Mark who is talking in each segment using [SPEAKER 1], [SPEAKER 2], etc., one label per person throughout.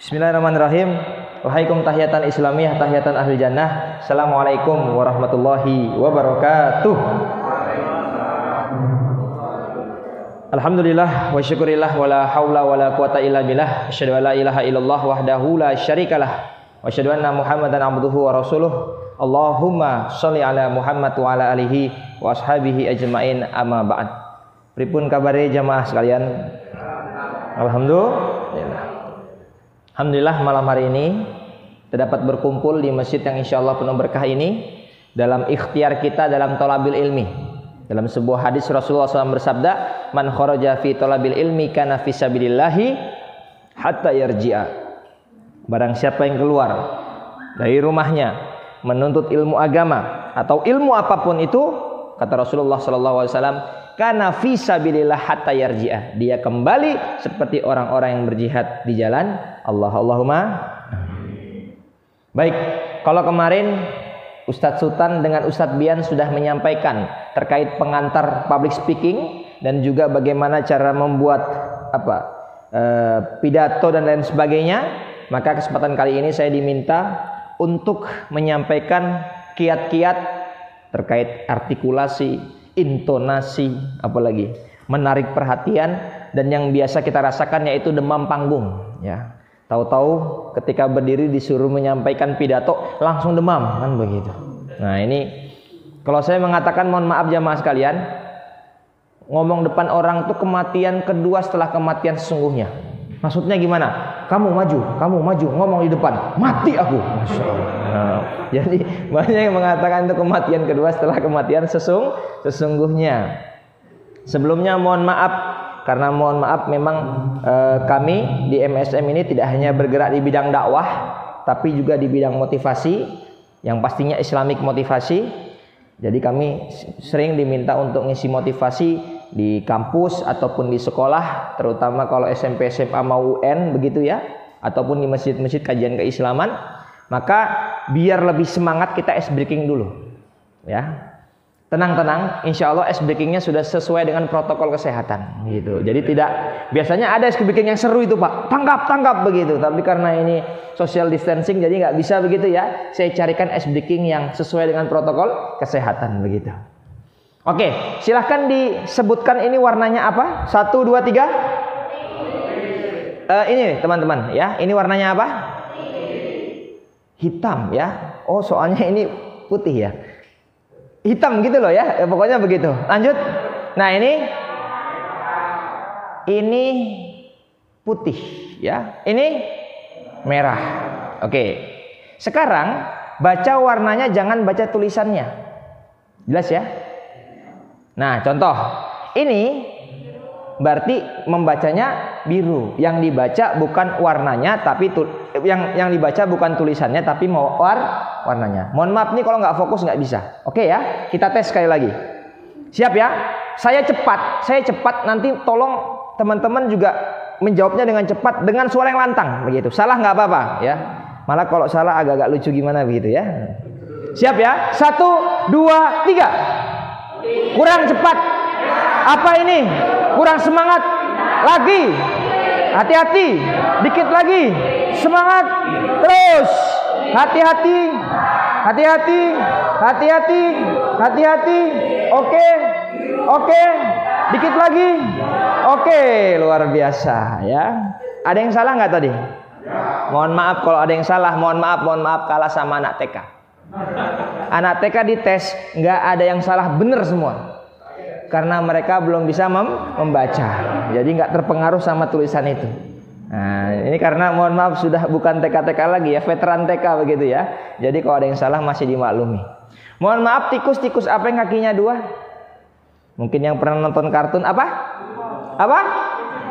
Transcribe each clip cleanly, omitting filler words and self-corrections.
[SPEAKER 1] Bismillahirrahmanirrahim. Wahaikum tahiyatan islamiyah, tahiyatan ahli jannah. Assalamualaikum warahmatullahi wabarakatuh. Alhamdulillah wa syukurillah wa la hawla wa la quwata illa billah. Asyhadu an la ilaha illallah wahdahu la syarikalah wa asyhadu anna Muhammadan abduhu wa rasuluh. Allahumma sholli ala Muhammad wa ala alihi wa ashabihi ajmain, amma ba'd. Pripun kabare jamaah sekalian? Alhamdulillah malam hari ini kita dapat berkumpul di masjid yang insyaallah penuh berkah ini dalam ikhtiar kita dalam thalabil ilmi. Dalam sebuah hadis Rasulullah SAW bersabda, "Man kharaja fi thalabil ilmi kana fi sabilillahi hatta yarji'a." Barang siapa yang keluar dari rumahnya menuntut ilmu agama atau ilmu apapun itu, kata Rasulullah SAW, kana fi sabilillah hatta yarji'ah. Dia kembali seperti orang-orang yang berjihad di jalan Allah. Allahumma. Baik, kalau kemarin Ustadz Sultan dengan Ustadz Bian sudah menyampaikan terkait pengantar public speaking dan juga bagaimana cara membuat pidato dan lain sebagainya, maka kesempatan kali ini saya diminta untuk menyampaikan kiat-kiat terkait artikulasi, intonasi, apalagi menarik perhatian, dan yang biasa kita rasakan yaitu demam panggung, ya. Tahu-tahu ketika berdiri disuruh menyampaikan pidato langsung demam, kan begitu. Nah, ini kalau saya mengatakan mohon maaf jamaah sekalian, ngomong depan orang itu kematian kedua setelah kematian sesungguhnya. Maksudnya gimana? Kamu maju, ngomong di depan, mati aku. Masya Allah. Nah, jadi banyak yang mengatakan itu kematian kedua setelah kematian sesungguhnya. Sebelumnya mohon maaf, karena mohon maaf memang kami di MSM ini tidak hanya bergerak di bidang dakwah, tapi juga di bidang motivasi, yang pastinya Islamic motivasi. Jadi kami sering diminta untuk ngisi motivasi di kampus ataupun di sekolah, terutama kalau SMP, SMA mau UN begitu ya, ataupun di masjid-masjid kajian keislaman. Maka biar lebih semangat kita ice breaking dulu, ya. Tenang, insya Allah ice breakingnya sudah sesuai dengan protokol kesehatan, gitu. Jadi tidak, biasanya ada ice breaking yang seru itu Pak, tangkap begitu. Tapi karena ini social distancing, jadi nggak bisa begitu ya. Saya carikan ice breaking yang sesuai dengan protokol kesehatan begitu. Oke, silahkan disebutkan ini warnanya apa? 1, 2, 3. Ini teman-teman ya, ini warnanya apa? Hitam ya. Oh, soalnya ini putih ya. Hitam gitu loh ya, pokoknya begitu. Lanjut. Nah, ini putih ya. Ini merah. Oke. Sekarang baca warnanya, jangan baca tulisannya. Jelas ya? Nah, contoh. Ini berarti membacanya biru. Yang dibaca bukan warnanya, tapi yang dibaca bukan tulisannya, tapi warnanya. Mohon maaf nih kalau nggak fokus nggak bisa. Oke ya, kita tes sekali lagi. Siap ya? Saya cepat. Nanti tolong teman-teman juga menjawabnya dengan cepat, dengan suara yang lantang begitu. Salah nggak apa-apa ya. Malah kalau salah agak-agak lucu gimana begitu ya. Siap ya? 1, 2, 3. Kurang cepat. Apa ini? Kurang semangat. Lagi. Hati-hati. Dikit lagi. Semangat. Terus. Hati-hati. Oke. Dikit lagi. Oke, luar biasa ya. Ada yang salah nggak tadi? Mohon maaf kalau ada yang salah. Mohon maaf kalah sama anak TK. Anak TK dites nggak ada yang salah, bener semua. Karena mereka belum bisa membaca, jadi nggak terpengaruh sama tulisan itu. Nah, ini karena mohon maaf sudah bukan TK-TK lagi ya, veteran TK begitu ya. Jadi kalau ada yang salah masih dimaklumi. Mohon maaf, tikus apa yang kakinya 2? Mungkin yang pernah nonton kartun apa?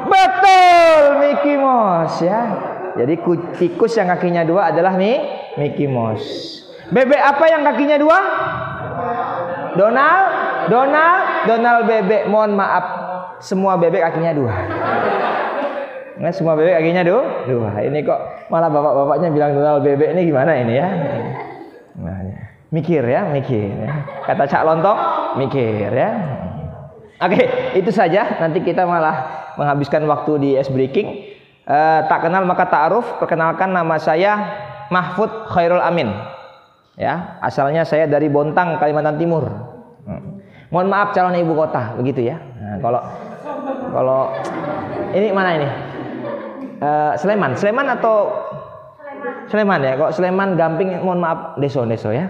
[SPEAKER 1] Betul, Mickey Mouse ya. Jadi tikus yang kakinya 2 adalah Mickey Mouse. Bebek apa yang kakinya 2? Donald bebek. Mohon maaf, semua bebek kakinya 2. Nah, semua bebek kakinya 2. Ini kok malah bapak-bapaknya bilang Donald bebek, ini gimana ini ya? Nah, mikir ya. Kata Cak Lontong, mikir ya. Oke, itu saja. Nanti kita malah menghabiskan waktu di ice breaking. Tak kenal maka ta'aruf. Perkenalkan, nama saya Mahfud Khairul Amin. Ya, asalnya saya dari Bontang, Kalimantan Timur. Mohon maaf calon ibu kota, begitu ya. Nah, kalau ini mana ini? Sleman atau Sleman ya? Kok Sleman Gamping, mohon maaf, deso ya.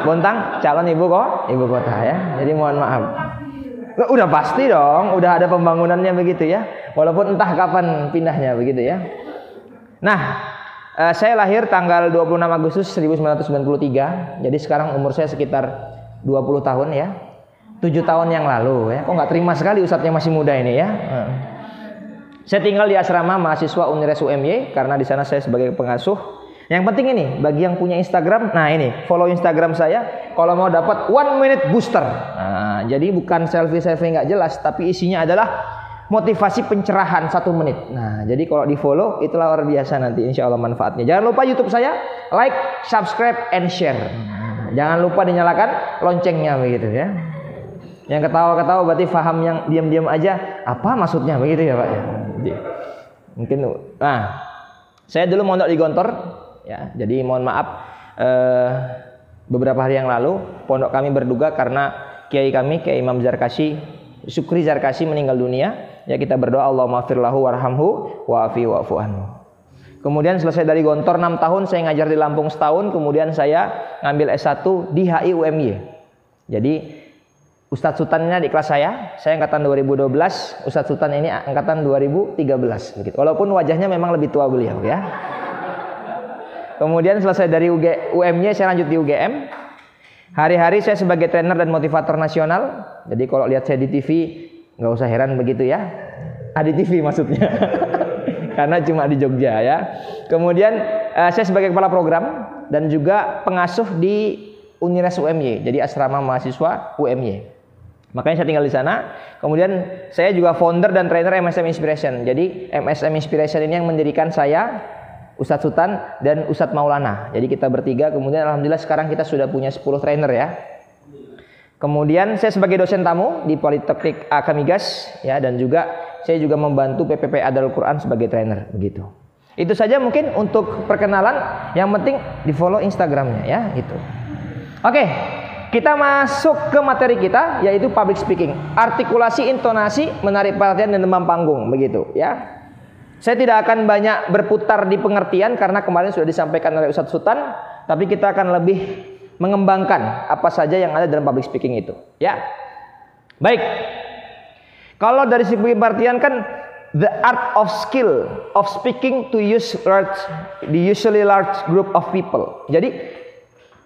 [SPEAKER 1] Bontang calon ibu kota ya. Jadi mohon maaf. Udah pasti dong, udah ada pembangunannya begitu ya. Walaupun entah kapan pindahnya begitu ya. Nah, saya lahir tanggal 26 Agustus 1993. Jadi sekarang umur saya sekitar 20 tahun ya. 7 tahun yang lalu ya. Kok nggak terima sekali ustadznya masih muda ini ya. Saya tinggal di asrama mahasiswa Unires UMY karena di sana saya sebagai pengasuh. Yang penting ini, bagi yang punya Instagram, nah ini, follow Instagram saya kalau mau dapat 1 minute booster. Nah, jadi bukan selfie nggak jelas, tapi isinya adalah motivasi pencerahan 1 menit. Nah, jadi kalau di follow itulah luar biasa nanti, insya Allah manfaatnya. Jangan lupa YouTube saya, like, subscribe, and share. Nah, jangan lupa dinyalakan loncengnya begitu ya. Yang ketawa-ketawa berarti paham, yang diam-diam aja apa maksudnya begitu ya Pak. Jadi, mungkin, nah, saya dulu mondok di Gontor. Ya, jadi mohon maaf, beberapa hari yang lalu pondok kami berduka karena kiai kami, Kiai Imam Zarkashi, Syukri Zarkashi meninggal dunia. Ya, kita berdoa Allahumma firlahu warhamhu wa'afi wa'fu anhu. Kemudian selesai dari Gontor 6 tahun, saya ngajar di Lampung setahun. Kemudian saya ngambil S1 di HI UMY. Jadi Ustadz Sultannya di kelas saya angkatan 2012, Ustadz Sultan ini angkatan 2013 begitu. Walaupun wajahnya memang lebih tua beliau ya. Kemudian selesai dari UMY, saya lanjut di UGM. Hari-hari saya sebagai trainer dan motivator nasional. Jadi kalau lihat saya di TV, nggak usah heran begitu ya. Di TV maksudnya. Karena cuma di Jogja ya. Kemudian saya sebagai kepala program dan juga pengasuh di Unires UMY. Jadi asrama mahasiswa UMY. Makanya saya tinggal di sana. Kemudian saya juga founder dan trainer MSM Inspiration. Jadi MSM Inspiration ini yang mendirikan saya, Ustadz Sultan dan Ustadz Maulana. Jadi kita bertiga. Kemudian alhamdulillah sekarang kita sudah punya 10 trainer ya. Kemudian saya sebagai dosen tamu di Politeknik Akamigas ya, dan juga saya juga membantu PPP Adal Quran sebagai trainer begitu. Itu saja mungkin untuk perkenalan. Yang penting di follow Instagramnya ya itu. Oke, kita masuk ke materi kita, yaitu public speaking. Artikulasi, intonasi, menarik perhatian dan demam panggung begitu ya. Saya tidak akan banyak berputar di pengertian karena kemarin sudah disampaikan oleh Ustadz Sultan, tapi kita akan lebih mengembangkan apa saja yang ada dalam public speaking itu. Ya, baik. Kalau dari segi pengertian kan the art of skill of speaking to the usually large group of people. Jadi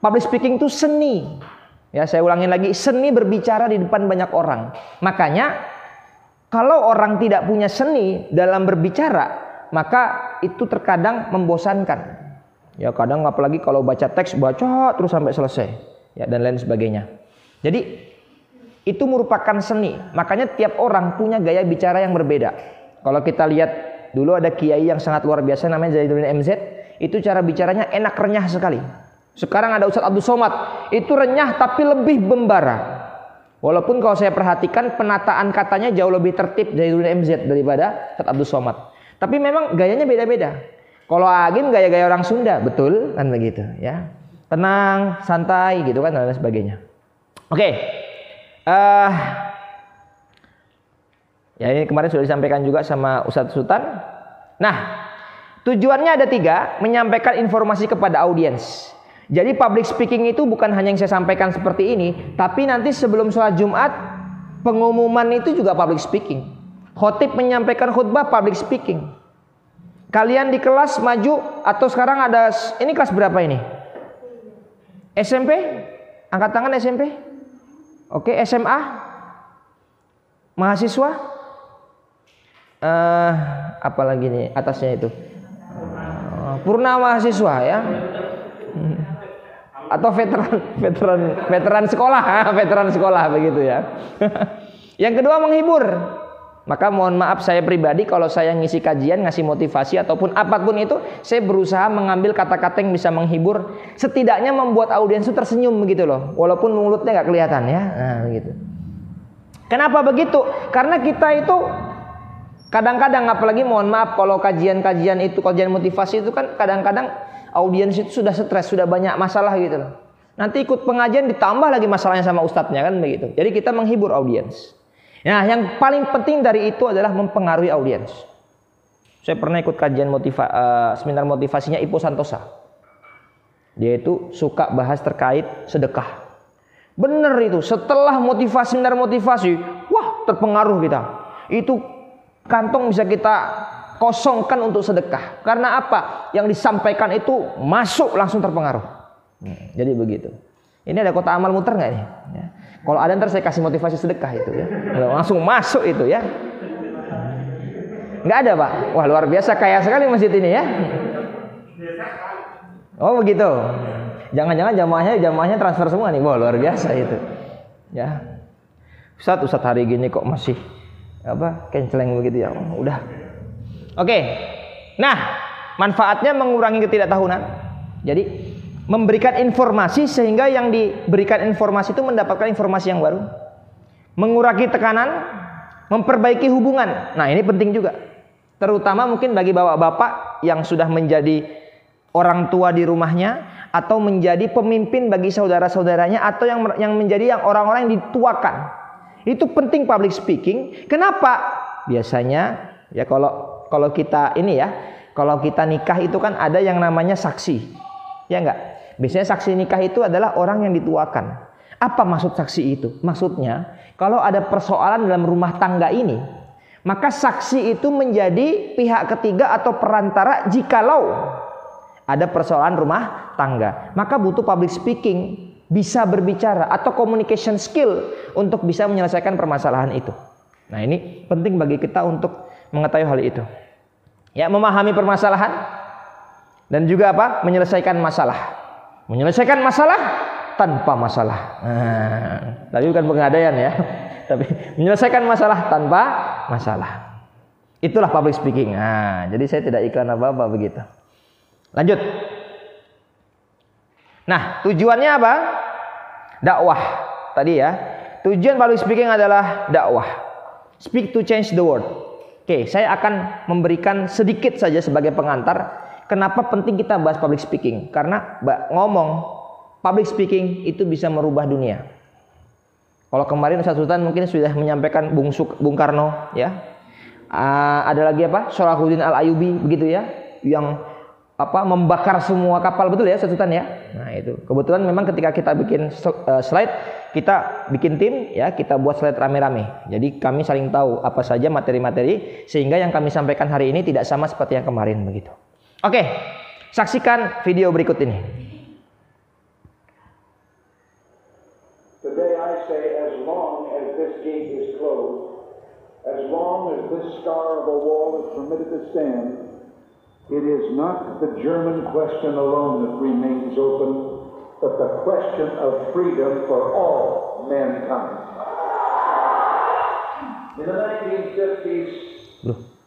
[SPEAKER 1] public speaking itu seni. Ya, saya ulangin lagi, seni berbicara di depan banyak orang. Makanya kalau orang tidak punya seni dalam berbicara, maka itu terkadang membosankan. Ya, kadang apalagi kalau baca teks, baca terus sampai selesai, ya, dan lain sebagainya. Jadi itu merupakan seni. Makanya tiap orang punya gaya bicara yang berbeda. Kalau kita lihat dulu ada kiai yang sangat luar biasa namanya Zainuddin MZ, itu cara bicaranya enak, renyah sekali. Sekarang ada Ustadz Abdul Somad, itu renyah tapi lebih membara. Walaupun kalau saya perhatikan penataan katanya jauh lebih tertib dari MZ daripada Ustadz Abdul Somad. Tapi memang gayanya beda-beda. Kalau Agim gaya-gaya orang Sunda, betul kan begitu ya. Tenang, santai gitu kan dan sebagainya. Oke. Ya ini kemarin sudah disampaikan juga sama Ustadz Sultan. Nah, tujuannya ada 3, menyampaikan informasi kepada audiens. Jadi public speaking itu bukan hanya yang saya sampaikan seperti ini, tapi nanti sebelum sholat Jumat, pengumuman itu juga public speaking. Khotib menyampaikan khutbah public speaking. Kalian di kelas maju, atau sekarang ada, ini kelas berapa ini? SMP? Angkat tangan SMP? Oke, SMA? Mahasiswa? Apalagi nih atasnya itu? Purna mahasiswa ya? Atau veteran sekolah begitu ya. Yang kedua menghibur. Maka mohon maaf saya pribadi kalau saya ngisi kajian, ngasih motivasi ataupun apapun itu, saya berusaha mengambil kata-kata yang bisa menghibur, setidaknya membuat audiens itu tersenyum begitu loh, walaupun mulutnya nggak kelihatan ya. Nah, begitu. Kenapa begitu? Karena kita itu Kadang-kadang, apalagi mohon maaf, kalau kajian-kajian itu, kajian motivasi itu kan kadang-kadang audiens itu sudah stres, sudah banyak masalah gitu loh. Nanti ikut pengajian ditambah lagi masalahnya sama ustadznya kan begitu. Jadi kita menghibur audiens. Nah, yang paling penting dari itu adalah mempengaruhi audiens. Saya pernah ikut kajian seminar motivasinya Ipo Santosa. Dia itu suka bahas terkait sedekah. Bener itu, setelah seminar motivasi, wah terpengaruh kita. Itu kantong bisa kita kosongkan untuk sedekah. Karena apa? Yang disampaikan itu masuk langsung terpengaruh. Jadi begitu. Ini ada kota amal muter nggak nih? Ya. Kalau ada ntar saya kasih motivasi sedekah itu ya. Langsung masuk itu ya. Nggak ada Pak. Wah luar biasa, kaya sekali masjid ini ya. Oh begitu. Jangan-jangan jamaahnya transfer semua nih. Wah luar biasa itu. Ya. Ustadz hari gini kok masih kenceleng begitu ya. Udah. Oke. Nah, manfaatnya mengurangi ketidaktahunan. Jadi memberikan informasi sehingga yang diberikan informasi itu mendapatkan informasi yang baru. Mengurangi tekanan, memperbaiki hubungan. Nah, ini penting juga. Terutama mungkin bagi bapak-bapak yang sudah menjadi orang tua di rumahnya atau menjadi pemimpin bagi saudara-saudaranya atau yang menjadi orang-orang yang dituakan. Itu penting public speaking. Kenapa? Biasanya ya kalau kita kalau kita nikah itu kan ada yang namanya saksi. Ya enggak? Biasanya saksi nikah itu adalah orang yang dituakan. Apa maksud saksi itu? Maksudnya, kalau ada persoalan dalam rumah tangga ini, maka saksi itu menjadi pihak ketiga atau perantara jikalau ada persoalan rumah tangga. Maka butuh public speaking, bisa berbicara atau communication skill untuk bisa menyelesaikan permasalahan itu. Nah, ini penting bagi kita untuk mengetahui hal itu. Ya, memahami permasalahan dan juga menyelesaikan masalah. Menyelesaikan masalah tanpa masalah. Tapi bukan pengadaian ya. Tapi menyelesaikan masalah tanpa masalah. Itulah public speaking. Jadi saya tidak iklan apa-apa begitu. Lanjut. Nah, tujuannya apa? Dakwah. Tadi ya. Tujuan public speaking adalah dakwah. Speak to change the world. Oke, saya akan memberikan sedikit saja sebagai pengantar. Kenapa penting kita bahas public speaking? Karena ngomong public speaking itu bisa merubah dunia. Kalau kemarin Ustaz Sultan mungkin sudah menyampaikan Bung Karno ya. Ada lagi Salahuddin Al-Ayyubi begitu ya, yang membakar semua kapal, betul ya Ustaz Sultan ya. Nah, itu. Kebetulan memang ketika kita bikin slide, kita bikin tim ya, kita buat slide rame-rame. Jadi kami saling tahu apa saja materi-materi sehingga yang kami sampaikan hari ini tidak sama seperti yang kemarin begitu. Oke, saksikan video berikut ini.
[SPEAKER 2] Today I say, as long as this gate is closed, as long as this scar of a wall is permitted to stand, it is not the German question alone that remains open, but the question of freedom for all mankind. In the 1950s,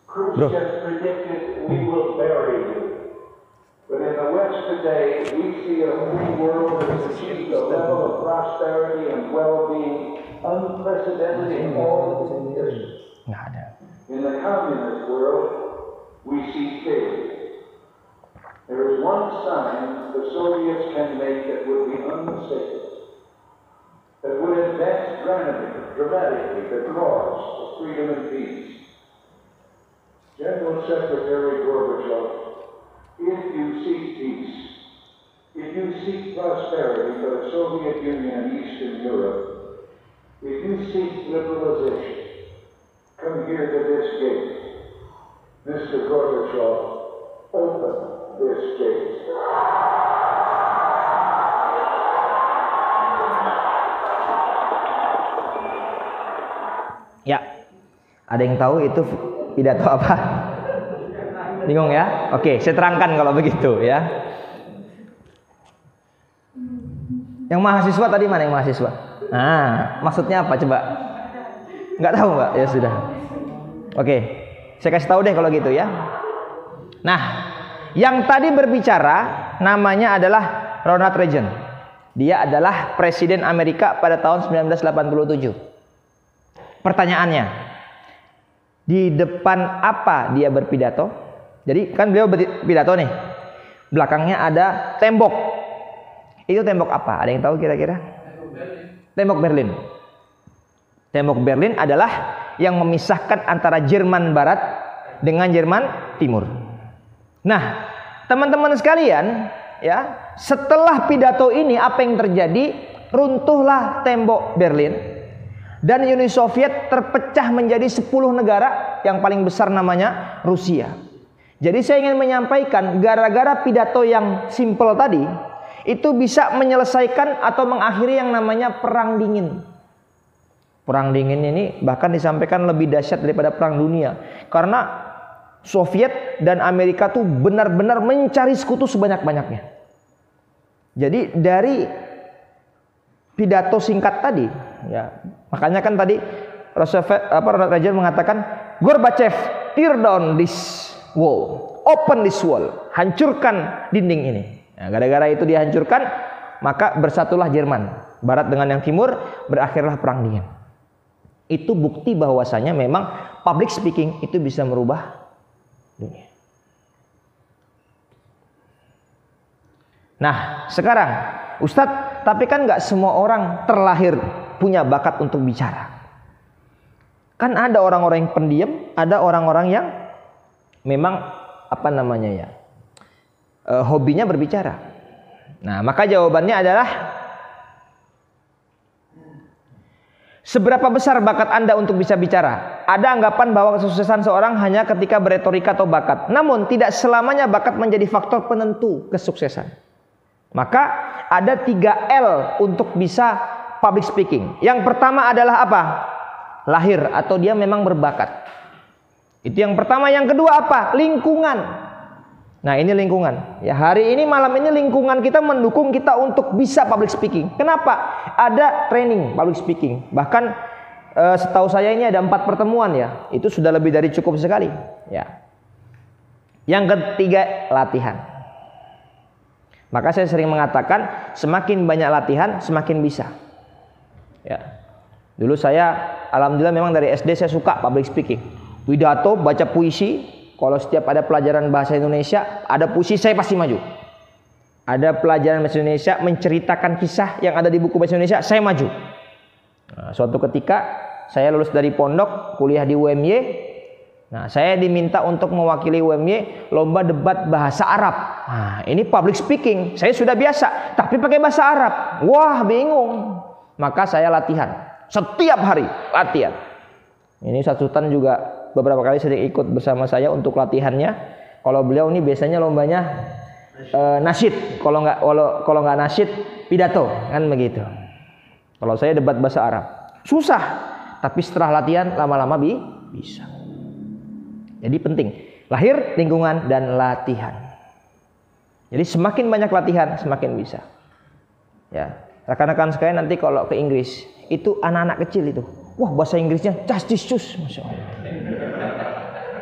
[SPEAKER 2] Khrushchev predicted we will bury you. But in the West today, we see a free world that has achieved a level of prosperity and well-being unprecedented in all of history. In the communist world, we see failure. There is one sign the Soviets can make that would be unmistakable, that would advance dramatically the cause of freedom and peace. General Secretary Gorbachev, if you seek peace, if you seek prosperity for the Soviet Union and Eastern Europe, if you seek liberalization, come here to this gate. Mr. Gorbachev, open this gate.
[SPEAKER 1] Ya, ada yang tahu itu pidato apa? Bingung ya? Oke, saya terangkan kalau begitu ya. Yang mahasiswa tadi mana yang mahasiswa? Maksudnya apa coba? Nggak tahu Mbak? Ya sudah. Oke, saya kasih tahu deh kalau gitu ya. Nah, yang tadi berbicara namanya adalah Ronald Reagan. Dia adalah Presiden Amerika pada tahun 1987. Pertanyaannya, Di depan apa dia berpidato? Jadi kan beliau berpidato nih. Belakangnya ada tembok. Itu tembok apa? Ada yang tahu kira-kira? Tembok Berlin. Tembok Berlin adalah yang memisahkan antara Jerman Barat dengan Jerman Timur. Nah, teman-teman sekalian, ya, setelah pidato ini apa yang terjadi? Runtuhlah tembok Berlin. Dan Uni Soviet terpecah menjadi 10 negara, yang paling besar namanya Rusia. Jadi saya ingin menyampaikan, gara-gara pidato yang simple tadi, itu bisa menyelesaikan atau mengakhiri yang namanya Perang Dingin. Perang Dingin ini bahkan disampaikan lebih dahsyat daripada Perang Dunia. Karena Soviet dan Amerika tuh benar-benar mencari sekutu sebanyak-banyaknya. Jadi dari pidato singkat tadi, ya, makanya kan tadi Ronald Reagan mengatakan, Gorbachev, tear down this wall, open this wall, hancurkan dinding ini. Nah, gara-gara itu dihancurkan, maka bersatulah Jerman Barat dengan yang Timur, berakhirlah Perang Dingin. Itu bukti bahwasanya memang public speaking itu bisa merubah dunia. Nah, sekarang Ustadz, tapi kan nggak semua orang terlahir punya bakat untuk bicara. Kan ada orang-orang yang pendiam, ada orang-orang yang memang hobinya berbicara. Nah, maka jawabannya adalah, seberapa besar bakat Anda untuk bisa bicara? Ada anggapan bahwa kesuksesan seorang hanya ketika beretorika atau bakat. Namun tidak selamanya bakat menjadi faktor penentu kesuksesan. Maka ada 3 L untuk bisa public speaking. Yang pertama adalah apa? Lahir atau dia memang berbakat. Itu yang pertama. Yang kedua apa? Lingkungan. Nah, ini lingkungan. Ya, hari ini malam ini lingkungan kita mendukung kita untuk bisa public speaking. Kenapa? Ada training public speaking. Bahkan setahu saya ini ada 4 pertemuan ya. Itu sudah lebih dari cukup sekali. Ya. Yang ketiga, latihan. Maka saya sering mengatakan, semakin banyak latihan, semakin bisa. Ya. Dulu saya, alhamdulillah memang dari SD saya suka public speaking. Pidato, baca puisi. Kalau setiap ada pelajaran bahasa Indonesia, ada puisi, saya pasti maju. Ada pelajaran bahasa Indonesia, menceritakan kisah yang ada di buku bahasa Indonesia, saya maju. Nah, suatu ketika, saya lulus dari pondok, kuliah di UMY. Nah, saya diminta untuk mewakili UMY lomba debat bahasa Arab. Nah, ini public speaking. Saya sudah biasa, tapi pakai bahasa Arab. Wah, bingung. Maka saya latihan. Setiap hari latihan. Ini Ustaz Sultan juga beberapa kali sering ikut bersama saya untuk latihannya. Kalau beliau ini biasanya lombanya nasyid. Kalau nggak nasyid, pidato, kan begitu. Kalau saya debat bahasa Arab, susah. Tapi setelah latihan lama-lama bisa. Jadi penting, lahir, lingkungan, dan latihan. Jadi semakin banyak latihan, semakin bisa. Ya, rekan-rekan sekalian nanti kalau ke Inggris, itu anak-anak kecil itu, wah bahasa Inggrisnya castis-cus, masya Allah.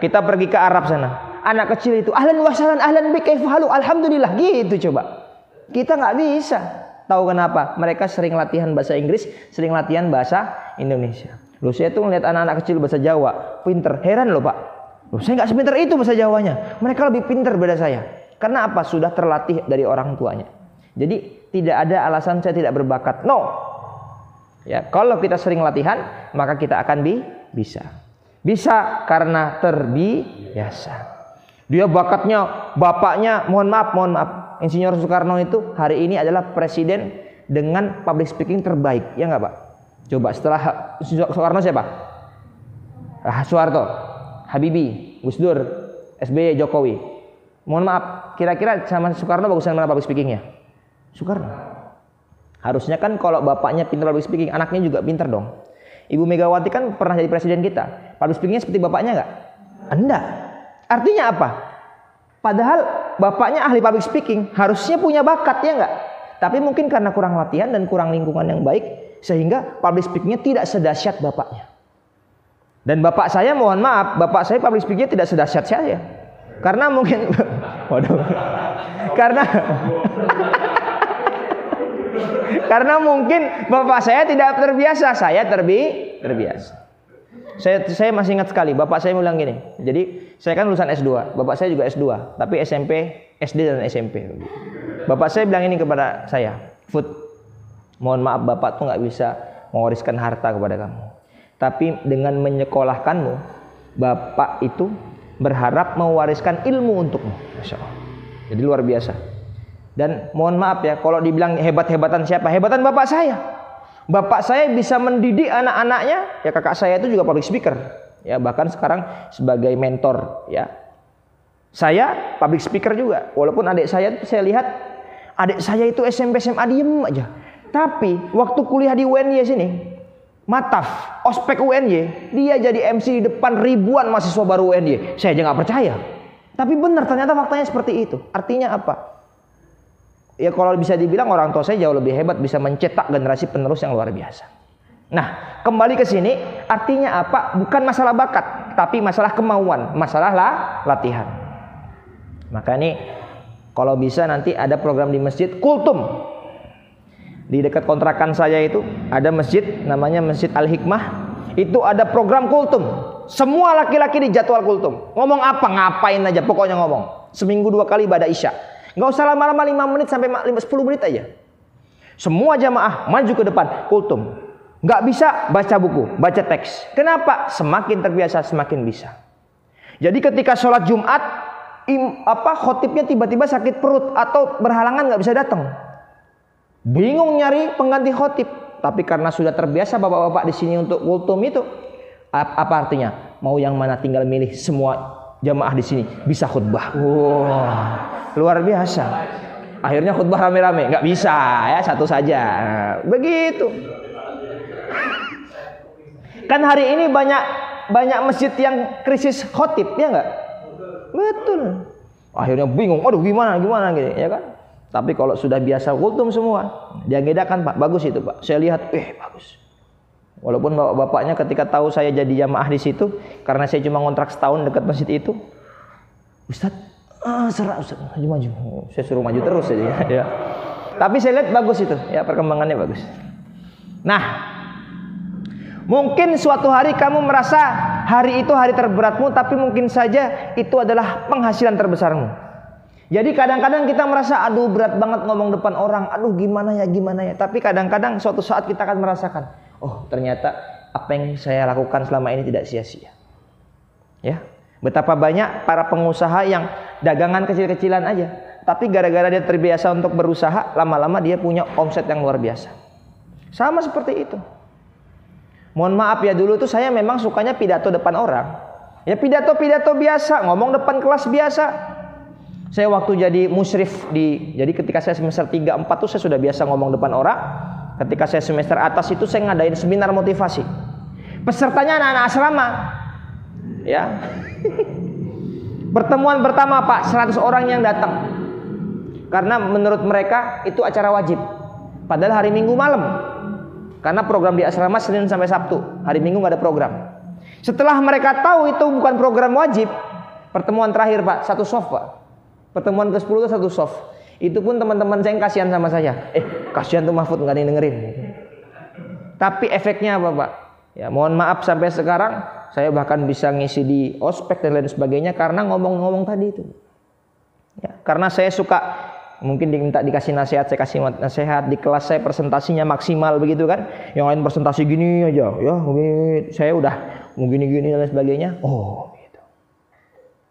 [SPEAKER 1] Kita pergi ke Arab sana, anak kecil itu, ahlan wa sahlan, ahlan bik, kaifa halu, alhamdulillah, gitu coba. Kita nggak bisa. Tahu kenapa? Mereka sering latihan bahasa Inggris, sering latihan bahasa Indonesia. Loh, saya tuh ngeliat anak-anak kecil bahasa Jawa, pinter, heran loh Pak. Loh, saya nggak sepinter itu bahasa Jawanya. Mereka lebih pinter daripada saya. Karena apa? Sudah terlatih dari orang tuanya. Jadi tidak ada alasan saya tidak berbakat. No. Ya, kalau kita sering latihan, maka kita akan bisa. Bisa karena terbiasa. Dia bakatnya, bapaknya, mohon maaf, Insinyur Soekarno itu hari ini adalah presiden dengan public speaking terbaik. Ya nggak Pak? Coba setelah Soekarno siapa? Soeharto, Habibie, Gus Dur, SBY, Jokowi. Mohon maaf, kira-kira sama Soekarno bagusan mana public speakingnya? Soekarno. Harusnya kan kalau bapaknya pintar public speaking, anaknya juga pintar dong. Ibu Megawati kan pernah jadi presiden kita. Public speakingnya seperti bapaknya nggak? Enggak. Artinya apa? Padahal bapaknya ahli public speaking, harusnya punya bakat, ya nggak? Tapi mungkin karena kurang latihan dan kurang lingkungan yang baik, sehingga public speakingnya tidak sedahsyat bapaknya. Dan bapak saya, mohon maaf, bapak saya public speakingnya tidak sedahsyat saya. Karena mungkin, waduh, karena mungkin bapak saya tidak terbiasa, saya terbiasa. Saya masih ingat sekali, bapak saya bilang gini. Jadi saya kan lulusan S2, bapak saya juga S2, tapi SMP, SD dan SMP. Bapak saya bilang ini kepada saya, Fut, mohon maaf bapak tuh nggak bisa mewariskan harta kepada kamu. Tapi dengan menyekolahkanmu, bapak itu berharap mewariskan ilmu untukmu. Masya Allah. Jadi luar biasa. Dan mohon maaf ya, kalau dibilang hebat-hebatan siapa? Hebatan bapak saya. Bapak saya bisa mendidik anak-anaknya. Ya kakak saya itu juga public speaker. Ya bahkan sekarang sebagai mentor. Ya saya public speaker juga. Walaupun adik saya itu saya lihat adik saya itu SMP SMA diem aja. Tapi waktu kuliah di UNY sini, mataf, ospek UNY, dia jadi MC di depan ribuan mahasiswa baru UNY. Saya aja nggak percaya. Tapi benar ternyata faktanya seperti itu. Artinya apa? Ya kalau bisa dibilang orang tua saya jauh lebih hebat, bisa mencetak generasi penerus yang luar biasa. Nah, kembali ke sini, artinya apa? Bukan masalah bakat, tapi masalah kemauan, masalah latihan. Maka ini kalau bisa nanti ada program di masjid Kultum. Di dekat kontrakan saya itu ada masjid namanya Masjid Al-Hikmah. Itu ada program Kultum. Semua laki-laki di jadwal Kultum. Ngomong apa? Ngapain aja, pokoknya ngomong. Seminggu 2 kali ibadah Isya. Nggak usah lama-lama 5 menit sampai 10 menit aja. Semua jamaah maju ke depan Kultum. Nggak bisa baca buku, baca teks. Kenapa? Semakin terbiasa semakin bisa. Jadi ketika sholat Jumat, khotibnya tiba-tiba sakit perut atau berhalangan nggak bisa datang. Bingung nyari pengganti khotib. Tapi karena sudah terbiasa bapak-bapak di sini untuk Kultum itu, apa artinya? Mau yang mana tinggal milih, semua jamaah di sini bisa khutbah. Wow, luar biasa. Akhirnya khutbah rame-rame, nggak bisa ya, satu saja. Nah, begitu. Kan hari ini banyak masjid yang krisis khotib, ya nggak? Betul. Akhirnya bingung, aduh gimana gitu, ya kan? Tapi kalau sudah biasa Kultum semua, dia ngedakan Pak, bagus itu Pak. Saya lihat, bagus. Walaupun bapak-bapaknya ketika tahu saya jadi jamaah di situ, karena saya cuma ngontrak setahun dekat masjid itu, Ustadz, serak Ustadz, maju. Saya suruh maju terus aja, ya. Tapi saya lihat bagus itu, ya perkembangannya bagus. Nah, mungkin suatu hari kamu merasa hari itu hari terberatmu, tapi mungkin saja itu adalah penghasilan terbesarmu. Jadi kadang-kadang kita merasa, aduh berat banget ngomong depan orang, aduh gimana ya. Tapi kadang-kadang suatu saat kita akan merasakan, oh ternyata apa yang saya lakukan selama ini tidak sia-sia. Ya, betapa banyak para pengusaha yang dagangan kecil-kecilan aja, tapi gara-gara dia terbiasa untuk berusaha, lama-lama dia punya omset yang luar biasa. Sama seperti itu. Mohon maaf ya, dulu tuh saya memang sukanya pidato depan orang. Ya pidato biasa, ngomong depan kelas biasa. Saya waktu jadi musyrif jadi ketika saya semester 3-4 tuh saya sudah biasa ngomong depan orang. Ketika saya semester atas itu saya ngadain seminar motivasi. Pesertanya anak-anak asrama. Ya. Pertemuan pertama Pak, 100 orang yang datang. Karena menurut mereka itu acara wajib. Padahal hari Minggu malam. Karena program di asrama Senin sampai Sabtu. Hari Minggu nggak ada program. Setelah mereka tahu itu bukan program wajib, pertemuan terakhir Pak, 1 soft Pak. Pertemuan ke-10 itu 1 soft. Itu pun teman-teman saya yang kasihan sama saya. Kasihan tuh Mahfud nggak ada yang dengerin. Tapi efeknya apa Pak? Ya mohon maaf sampai sekarang saya bahkan bisa ngisi di ospek dan lain sebagainya karena ngomong-ngomong tadi itu. Ya, karena saya suka mungkin diminta dikasih nasihat, saya kasih nasihat. Di kelas saya presentasinya maksimal begitu kan. Yang lain presentasi gini aja, ya mungkin saya udah gini-gini dan lain sebagainya. Oh gitu.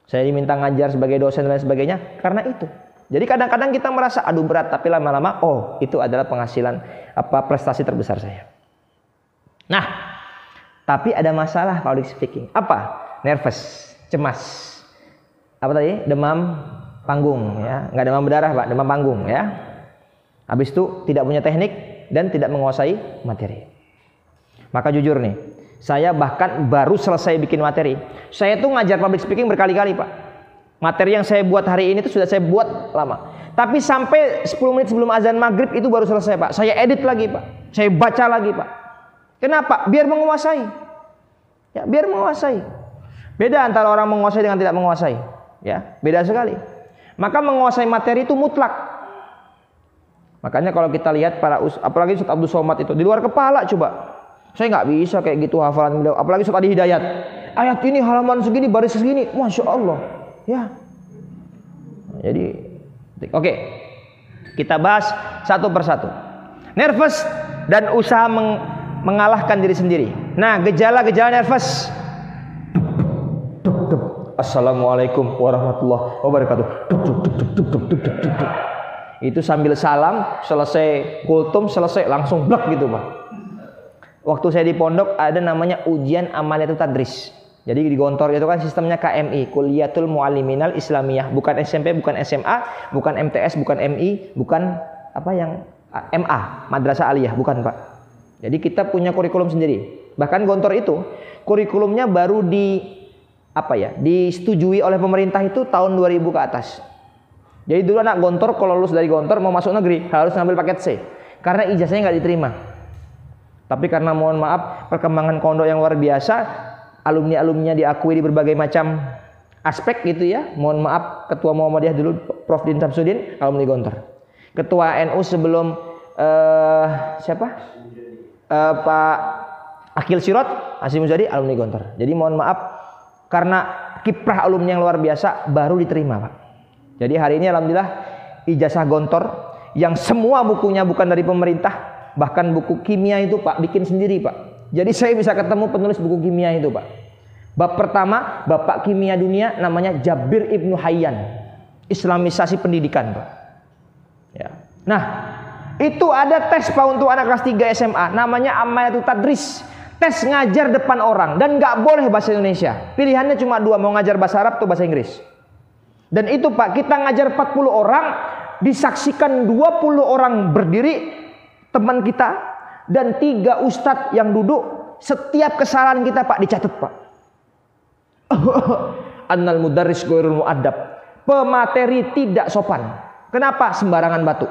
[SPEAKER 1] Saya diminta ngajar sebagai dosen dan lain sebagainya karena itu. Jadi kadang-kadang kita merasa aduh berat, tapi lama-lama itu adalah penghasilan prestasi terbesar saya. Nah, tapi ada masalah public speaking. Apa? Nervous, cemas. Apa tadi? Demam panggung ya. Enggak demam berdarah, Pak, demam panggung ya. Habis itu tidak punya teknik dan tidak menguasai materi. Maka jujur nih, saya bahkan baru selesai bikin materi. Saya tuh ngajar public speaking berkali-kali, Pak. Materi yang saya buat hari ini tuh sudah saya buat lama. Tapi sampai 10 menit sebelum azan maghrib itu baru selesai, Pak. Saya edit lagi, Pak. Saya baca lagi, Pak. Kenapa? Biar menguasai. Ya, biar menguasai. Beda antara orang menguasai dengan tidak menguasai. Ya, beda sekali. Maka menguasai materi itu mutlak. Makanya kalau kita lihat apalagi Ustaz Abdul Somad itu di luar kepala coba. Saya nggak bisa kayak gitu hafalan beliau. Apalagi Ustaz Adi Hidayat. Ayat ini halaman segini, baris segini, masya Allah. Ya. Jadi, oke. Kita bahas satu persatu. Nervous dan usaha mengalahkan diri sendiri. Nah, gejala-gejala nervous. Assalamualaikum warahmatullahi wabarakatuh. Itu sambil salam, selesai kultum, selesai langsung blok gitu, Pak. Waktu saya di pondok ada namanya ujian amaliyatul tadris. Jadi di Gontor itu kan sistemnya KMI, Kuliyatul Mualliminal Islamiyah, bukan SMP, bukan SMA, bukan MTS, bukan MI, bukan apa yang MA, Madrasah Aliyah, bukan, Pak. Jadi kita punya kurikulum sendiri. Bahkan Gontor itu kurikulumnya baru disetujui oleh pemerintah itu tahun 2000 ke atas. Jadi dulu anak Gontor kalau lulus dari Gontor mau masuk negeri harus ngambil paket C karena ijazahnya nggak diterima. Tapi karena mohon maaf perkembangan pondok yang luar biasa, alumni-alumninya diakui di berbagai macam aspek gitu ya. Mohon maaf ketua Muhammadiyah dulu Prof Din Samsudin alumni Gontor. Ketua NU sebelum Pak Akil Sirot Hasyim Muzadi alumni Gontor. Jadi mohon maaf karena kiprah alumni yang luar biasa baru diterima, Pak. Jadi hari ini alhamdulillah ijazah Gontor yang semua bukunya bukan dari pemerintah, bahkan buku kimia itu Pak bikin sendiri, Pak. Jadi saya bisa ketemu penulis buku kimia itu, Pak. Bab pertama, Bapak Kimia Dunia namanya Jabir Ibnu Hayyan. Islamisasi pendidikan, Pak. Ya. Nah, itu ada tes Pak untuk anak kelas 3 SMA namanya Amaliyatul Tadris. Tes ngajar depan orang dan nggak boleh bahasa Indonesia. Pilihannya cuma 2, mau ngajar bahasa Arab atau bahasa Inggris. Dan itu Pak, kita ngajar 40 orang, disaksikan 20 orang berdiri, teman kita, dan 3 ustadz yang duduk. Setiap kesalahan kita Pak dicatat, Pak. Annal mudarris ghairul mu'addab. Pemateri tidak sopan. Kenapa? Sembarangan batu.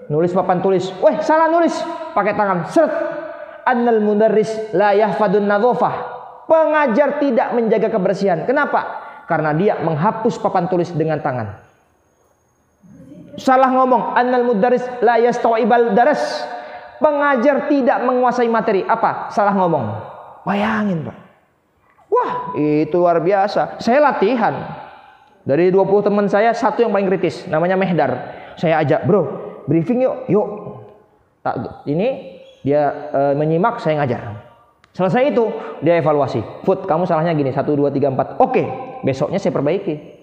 [SPEAKER 1] Nulis papan tulis, weh salah nulis, pakai tangan, seret. Annal mudarris la yahfadun nadhofah. Pengajar tidak menjaga kebersihan. Kenapa? Karena dia menghapus papan tulis dengan tangan. Salah ngomong, annal mudarris la yastau'ibal daras. Pengajar tidak menguasai materi. Apa? Salah ngomong. Bayangin, Pak. Wah, itu luar biasa. Saya latihan. Dari 20 teman saya, satu yang paling kritis, namanya Mehdar. Saya ajak, bro, briefing yuk. Yuk. Ini dia menyimak, saya ngajar. Selesai itu, dia evaluasi. Food, kamu salahnya gini, 1, 2, 3, 4. Oke, besoknya saya perbaiki.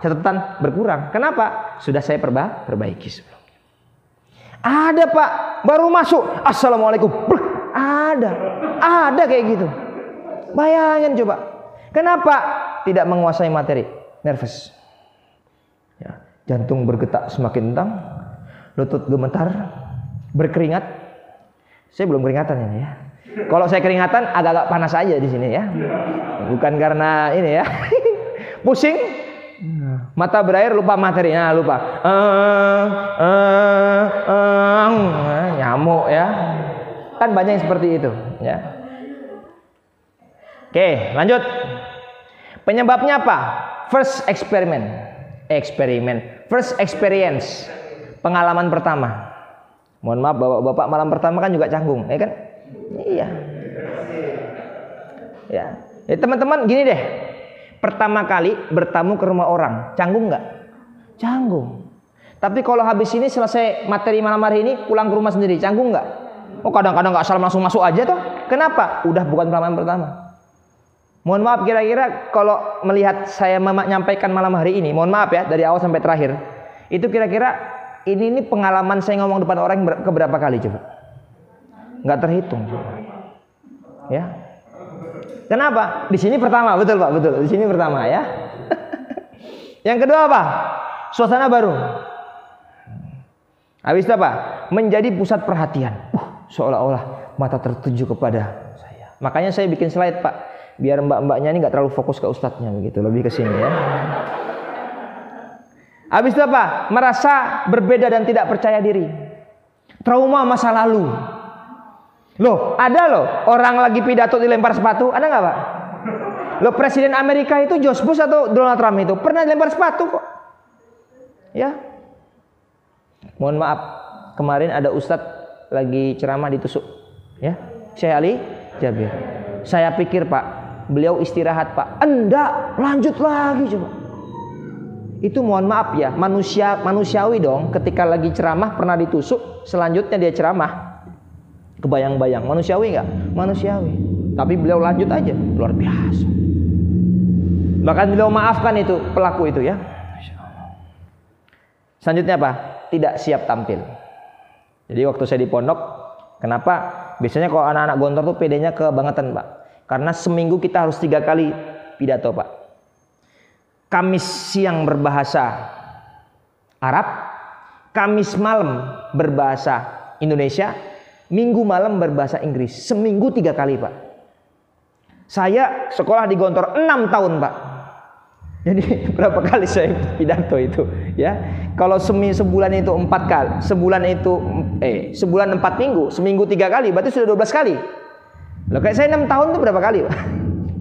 [SPEAKER 1] Catatan berkurang. Kenapa? Sudah saya perbaiki sebelumnya. Ada Pak, baru masuk, assalamualaikum. Ada kayak gitu. Bayangin coba. Kenapa? Tidak menguasai materi. Nervous. Ya, jantung bergetak semakin kencang, lutut gemetar, berkeringat. Saya belum keringatan ini ya. Kalau saya keringatan agak-agak panas aja di sini ya. Bukan karena ini ya. Pusing, mata berair, lupa materinya, lupa. Nyamuk ya. Kan banyak yang seperti itu ya. Oke, lanjut. Penyebabnya apa? First experience. Pengalaman pertama. Mohon maaf bapak-bapak malam pertama kan juga canggung, ya kan? Iya. Ya. Teman-teman gini deh. Pertama kali bertamu ke rumah orang, canggung nggak? Canggung. Tapi kalau habis ini selesai materi malam hari ini pulang ke rumah sendiri, canggung nggak? Oh kadang-kadang nggak salah langsung masuk aja toh. Kenapa? Udah bukan pengalaman pertama. Mohon maaf kira-kira kalau melihat saya menyampaikan malam hari ini, mohon maaf ya dari awal sampai terakhir. Itu kira-kira ini pengalaman saya ngomong depan orang keberapa kali coba? Nggak terhitung. Ya. Kenapa? Di sini pertama, betul Pak, betul. Di sini pertama ya. Yang kedua apa? Suasana baru. Habis itu apa? Menjadi pusat perhatian. Seolah-olah mata tertuju kepada saya. Makanya saya bikin slide Pak, biar mbak-mbaknya ini nggak terlalu fokus ke ustadznya begitu, lebih ke sini ya. Habis itu apa? Merasa berbeda dan tidak percaya diri. Trauma masa lalu. Loh, ada loh orang lagi pidato dilempar sepatu, ada nggak Pak? Loh, Presiden Amerika itu George Bush atau Donald Trump itu pernah dilempar sepatu kok. Ya. Mohon maaf, kemarin ada ustadz lagi ceramah ditusuk, ya, Syekh Ali Jabir. Saya pikir Pak, beliau istirahat Pak. Enggak, lanjut lagi coba. Itu mohon maaf ya, manusiawi dong. Ketika lagi ceramah pernah ditusuk, selanjutnya dia ceramah. Kebayang-bayang, manusiawi nggak? Manusiawi. Tapi beliau lanjut aja, luar biasa. Bahkan beliau maafkan itu pelaku itu ya. Selanjutnya apa? Tidak siap tampil. Jadi waktu saya di pondok, kenapa? Biasanya kalau anak-anak Gontor tuh pedenya kebangetan Pak. Karena seminggu kita harus 3 kali pidato Pak. Kamis siang berbahasa Arab, Kamis malam berbahasa Indonesia, Minggu malam berbahasa Inggris. Seminggu 3 kali Pak. Saya sekolah di Gontor 6 tahun Pak. Jadi berapa kali saya pidato itu ya? Kalau sebulan itu 4 kali, sebulan 4 minggu, seminggu 3 kali, berarti sudah 12 kali. Loh, kayak saya 6 tahun itu berapa kali Pak?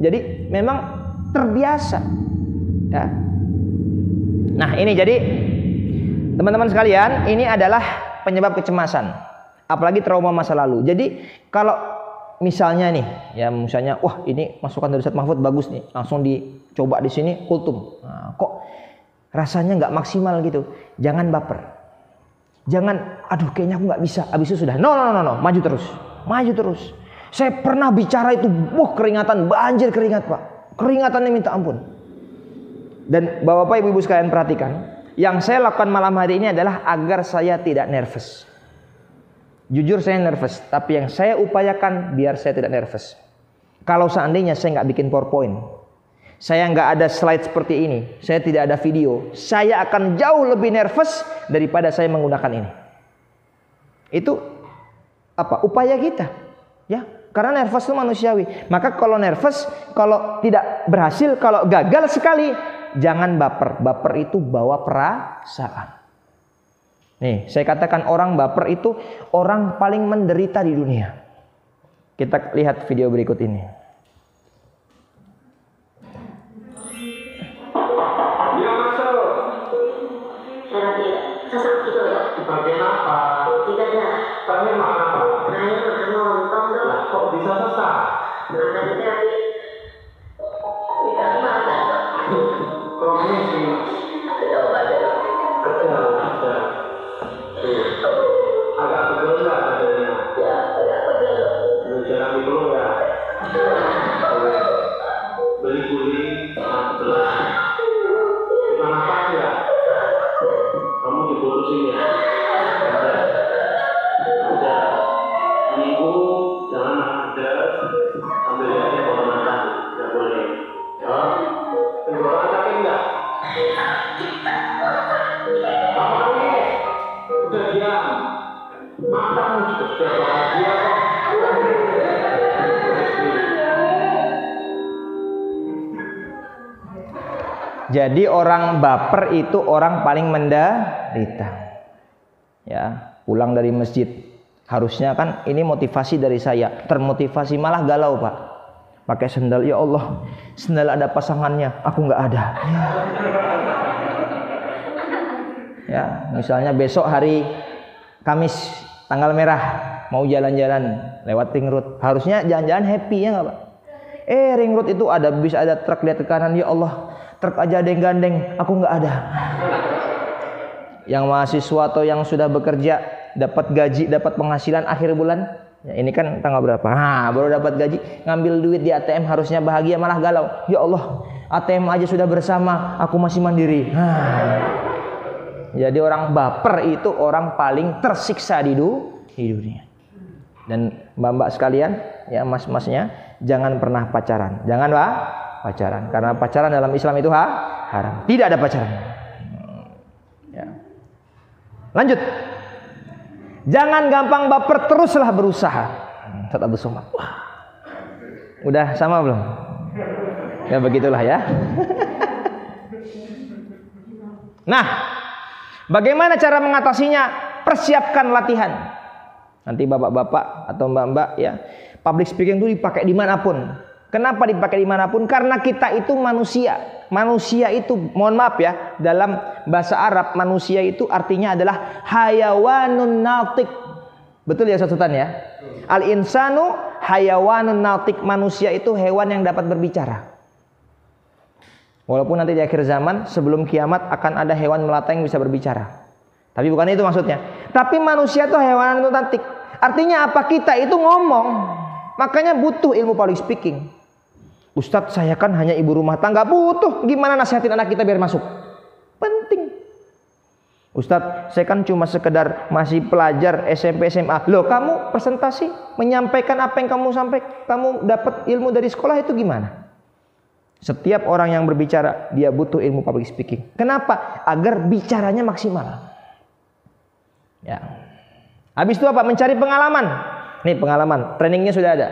[SPEAKER 1] Jadi memang terbiasa ya. Nah ini jadi teman-teman sekalian, ini adalah penyebab kecemasan, apalagi trauma masa lalu. Jadi kalau misalnya nih, ya misalnya, wah ini masukan dari Ustaz Mahfud bagus nih, langsung dicoba di sini kultum. Nah, kok rasanya nggak maksimal gitu? Jangan baper, jangan, aduh kayaknya aku nggak bisa. Abis itu sudah, no, maju terus. Saya pernah bicara itu, keringatan, banjir keringat Pak, keringatannya minta ampun. Dan bapak-bapak, ibu-ibu sekalian perhatikan, yang saya lakukan malam hari ini adalah agar saya tidak nervous. Jujur saya nervous, tapi yang saya upayakan biar saya tidak nervous. Kalau seandainya saya nggak bikin PowerPoint, saya nggak ada slide seperti ini, saya tidak ada video, saya akan jauh lebih nervous daripada saya menggunakan ini. Itu apa? Upaya kita, ya. Karena nervous itu manusiawi. Maka kalau nervous, kalau tidak berhasil, kalau gagal sekali, jangan baper. Baper itu bawa perasaan. Nih, saya katakan orang baper itu orang paling menderita di dunia. Kita lihat video berikut ini.
[SPEAKER 2] Ya masuk.
[SPEAKER 3] Saya lagi sesak gitu ya.
[SPEAKER 2] Bagian apa?
[SPEAKER 3] Tidak ada.
[SPEAKER 2] Tapi makan apa?
[SPEAKER 3] Nah ini makan lontong dong.
[SPEAKER 2] Lah, kok bisa sesak?
[SPEAKER 3] Makan itu lagi. Tidak makan.
[SPEAKER 2] Komisi.
[SPEAKER 3] Tidak obat ya.
[SPEAKER 2] Ada. Agak pegel nggak badannya?
[SPEAKER 3] Ya agak pegel.
[SPEAKER 2] Jangan dulu ya. Beli guling, belah. Cuma napas ya? Kamu diputusin ya? Udah. Minggu jangan ada sambil lihatnya kalau makan, nggak boleh. Ya. Tenggorokan sakit nggak? Apa lagi? Udah diam. Makan juga sudah bahagia kok.
[SPEAKER 1] Jadi orang baper itu orang paling menderita. Ya, pulang dari masjid. Harusnya kan ini motivasi dari saya. Termotivasi malah galau Pak. Pakai sendal, ya Allah, sendal ada pasangannya, aku nggak ada. Ya, misalnya besok hari Kamis, tanggal merah, mau jalan-jalan lewat ring road. Harusnya jalan-jalan happy ya nggak Pak? Ring road itu bisa ada truk lihat ke kanan, ya Allah, truk aja ada yang gandeng, aku nggak ada. Yang mahasiswa atau yang sudah bekerja, dapat gaji, dapat penghasilan akhir bulan, ya ini kan tanggal berapa? Baru dapat gaji, ngambil duit di ATM, harusnya bahagia malah galau. Ya Allah, ATM aja sudah bersama, aku masih mandiri. Jadi orang baper itu orang paling tersiksa di dunia. Dan mbak-mbak sekalian, ya mas-masnya, jangan pernah pacaran. Jangan pacaran, karena pacaran dalam Islam itu haram. Tidak ada pacaran. Ya. Lanjut. Jangan gampang baper, teruslah berusaha. Ustaz Abdul Somad. Udah sama belum? Ya begitulah ya. Nah, bagaimana cara mengatasinya? Persiapkan latihan. Nanti bapak-bapak atau mbak-mbak ya, public speaking itu dipakai dimanapun. Kenapa dipakai dimanapun? Karena kita itu manusia. Manusia itu, mohon maaf ya, dalam bahasa Arab manusia itu artinya adalah hayawanun natik. Betul ya Ustaz Sultan ya? Al-insanu hayawanun natik, manusia itu hewan yang dapat berbicara. Walaupun nanti di akhir zaman sebelum kiamat akan ada hewan melata yang bisa berbicara. Tapi bukan itu maksudnya. Tapi manusia itu hewan natik. Artinya apa? Kita itu ngomong. Makanya butuh ilmu public speaking. Ustadz, saya kan hanya ibu rumah tangga. Butuh. Gimana nasihatin anak kita biar masuk? Penting. Ustadz, saya kan cuma sekedar masih pelajar SMP SMA. Loh, kamu presentasi menyampaikan apa yang kamu sampaikan, kamu dapat ilmu dari sekolah itu gimana? Setiap orang yang berbicara dia butuh ilmu public speaking. Kenapa? Agar bicaranya maksimal. Ya. Habis itu apa? Mencari pengalaman. Nih pengalaman, trainingnya sudah ada.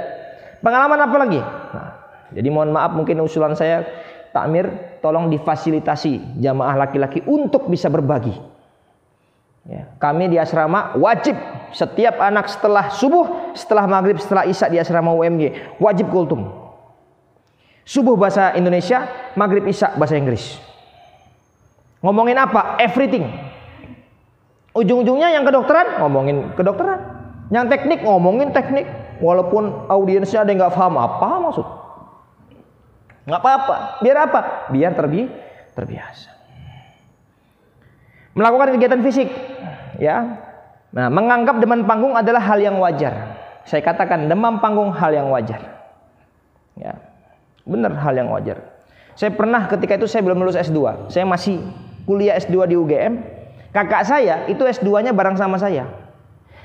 [SPEAKER 1] Pengalaman apa lagi? Nah, jadi mohon maaf mungkin usulan saya, takmir tolong difasilitasi jamaah laki-laki untuk bisa berbagi. Ya, kami di asrama wajib setiap anak setelah subuh, setelah maghrib, setelah isya di asrama UMY wajib kultum. Subuh bahasa Indonesia, maghrib isya bahasa Inggris. Ngomongin apa? Everything. Ujung-ujungnya yang kedokteran ngomongin kedokteran, yang teknik ngomongin teknik. Walaupun audiensnya ada yang nggak paham apa maksud, nggak apa-apa. Biar apa? Biar terbiasa. Melakukan kegiatan fisik, ya. Nah, menganggap demam panggung adalah hal yang wajar. Saya katakan demam panggung hal yang wajar. Ya, benar hal yang wajar. Saya pernah ketika itu saya belum lulus S2, saya masih kuliah S2 di UGM. Kakak saya itu S2-nya bareng sama saya.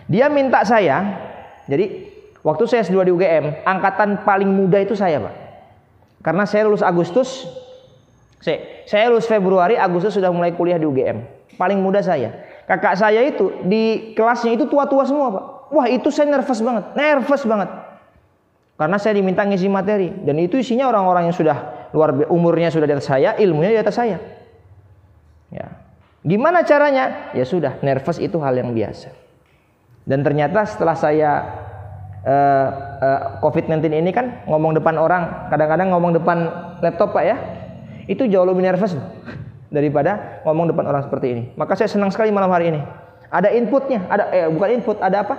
[SPEAKER 1] Dia minta saya, jadi waktu saya S2 di UGM, angkatan paling muda itu saya, Pak. Karena saya lulus Agustus, saya lulus Februari, Agustus sudah mulai kuliah di UGM. Paling muda saya. Kakak saya itu di kelasnya itu tua-tua semua, Pak. Wah, itu saya nervous banget. Karena saya diminta ngisi materi dan itu isinya orang-orang yang sudah umurnya sudah di atas saya, ilmunya di atas saya. Ya. Gimana caranya? Ya sudah, nervous itu hal yang biasa. Dan ternyata setelah saya COVID-19 ini kan ngomong depan orang, kadang-kadang ngomong depan laptop, Pak ya. Itu jauh lebih nervous daripada ngomong depan orang seperti ini. Maka saya senang sekali malam hari ini. Ada inputnya, bukan input, ada apa?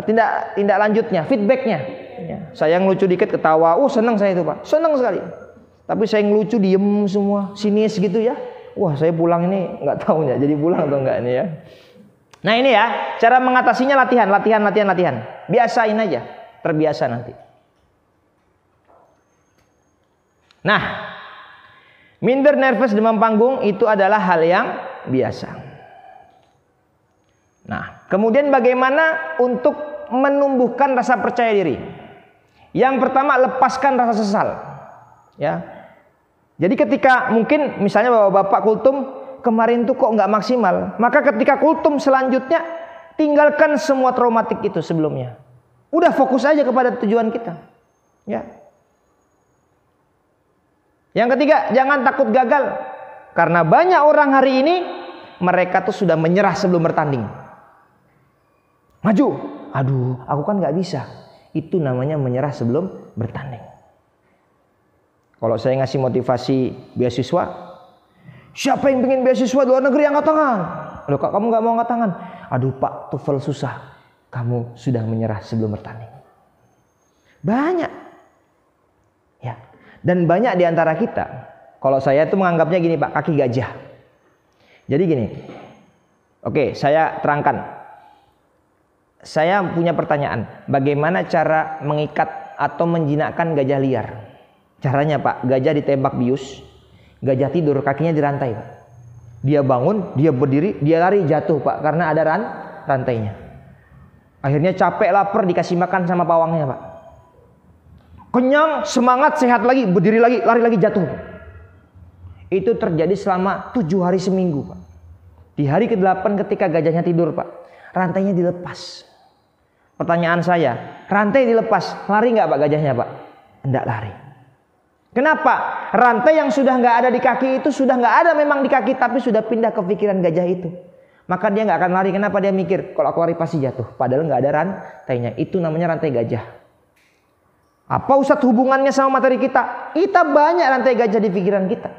[SPEAKER 1] Tindak lanjutnya, feedbacknya. Ya, saya ngelucu dikit ketawa, senang saya itu, Pak. Senang sekali. Tapi saya ngelucu diem semua, sinis gitu ya. Wah, saya pulang ini nggak tahu ya, jadi pulang atau enggak ini ya. Nah ini ya, cara mengatasinya latihan. Biasain aja, terbiasa nanti. Nah, minder, nervous, demam panggung itu adalah hal yang biasa. Nah, kemudian bagaimana untuk menumbuhkan rasa percaya diri? Yang pertama, lepaskan rasa sesal. Ya. Jadi ketika mungkin misalnya bapak-bapak kultum kemarin tuh kok nggak maksimal, maka ketika kultum selanjutnya tinggalkan semua traumatik itu sebelumnya. Udah fokus aja kepada tujuan kita. Ya. Yang ketiga, jangan takut gagal. Karena banyak orang hari ini mereka tuh sudah menyerah sebelum bertanding. Maju. Aduh, aku kan nggak bisa. Itu namanya menyerah sebelum bertanding. Kalau saya ngasih motivasi beasiswa, siapa yang pengen beasiswa di luar negeri angkat tangan? Loh, kok kamu nggak mau angkat tangan? Aduh Pak, TOEFL susah. Kamu sudah menyerah sebelum bertanding. Banyak. Ya. Dan banyak di antara kita, kalau saya itu menganggapnya gini Pak, kaki gajah. Jadi gini, oke, saya terangkan. Saya punya pertanyaan, bagaimana cara mengikat atau menjinakkan gajah liar? Caranya Pak, gajah ditembak bius, gajah tidur, kakinya dirantai Pak. Dia bangun, dia berdiri, dia lari, jatuh Pak, karena ada rantainya. Akhirnya capek, lapar, dikasih makan sama pawangnya Pak. Kenyang, semangat, sehat lagi, berdiri lagi, lari lagi, jatuh. Itu terjadi selama 7 hari seminggu Pak. Di hari ke-8 ketika gajahnya tidur Pak, rantainya dilepas. Pertanyaan saya, rantai dilepas, lari nggak Pak gajahnya Pak? Enggak lari. Kenapa? Rantai yang sudah nggak ada di kaki itu sudah nggak ada memang di kaki, tapi sudah pindah ke pikiran gajah itu. Maka dia nggak akan lari. Kenapa? Dia mikir, kalau aku lari pasti jatuh. Padahal nggak ada rantainya. Itu namanya rantai gajah. Apa Ustadz hubungannya sama materi kita? Kita banyak rantai gajah di pikiran kita.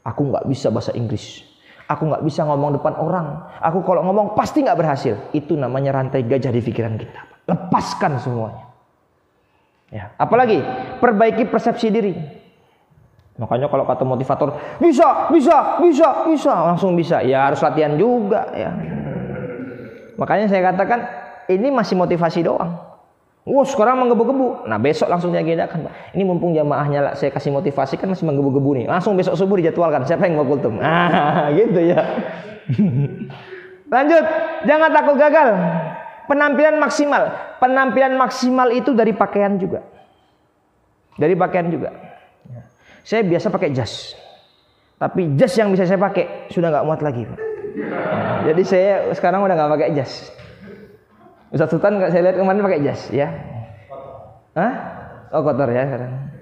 [SPEAKER 1] Aku nggak bisa bahasa Inggris. Aku nggak bisa ngomong depan orang. Aku kalau ngomong pasti nggak berhasil. Itu namanya rantai gajah di pikiran kita. Lepaskan semuanya. Ya, apalagi perbaiki persepsi diri. Makanya kalau kata motivator, bisa, langsung bisa. Ya harus latihan juga ya. Makanya saya katakan ini masih motivasi doang. Wah, sekarang menggebu-gebu. Nah, besok langsung diagendakan, Pak. Ini mumpung jamaahnya lah, saya kasih motivasi kan masih menggebu-gebu nih. Langsung besok subuh dijadwalkan. Siapa yang mau kultum? Gitu ya. Lanjut, jangan takut gagal. Penampilan maksimal. Penampilan maksimal itu dari pakaian juga. Dari pakaian juga. Saya biasa pakai jas. Tapi jas yang bisa saya pakai sudah nggak muat lagi, Pak. Jadi saya sekarang udah nggak pakai jas. Ustaz Sultan saya lihat kemarin pakai jas, ya. Hah? Oh, kotor ya sekarang.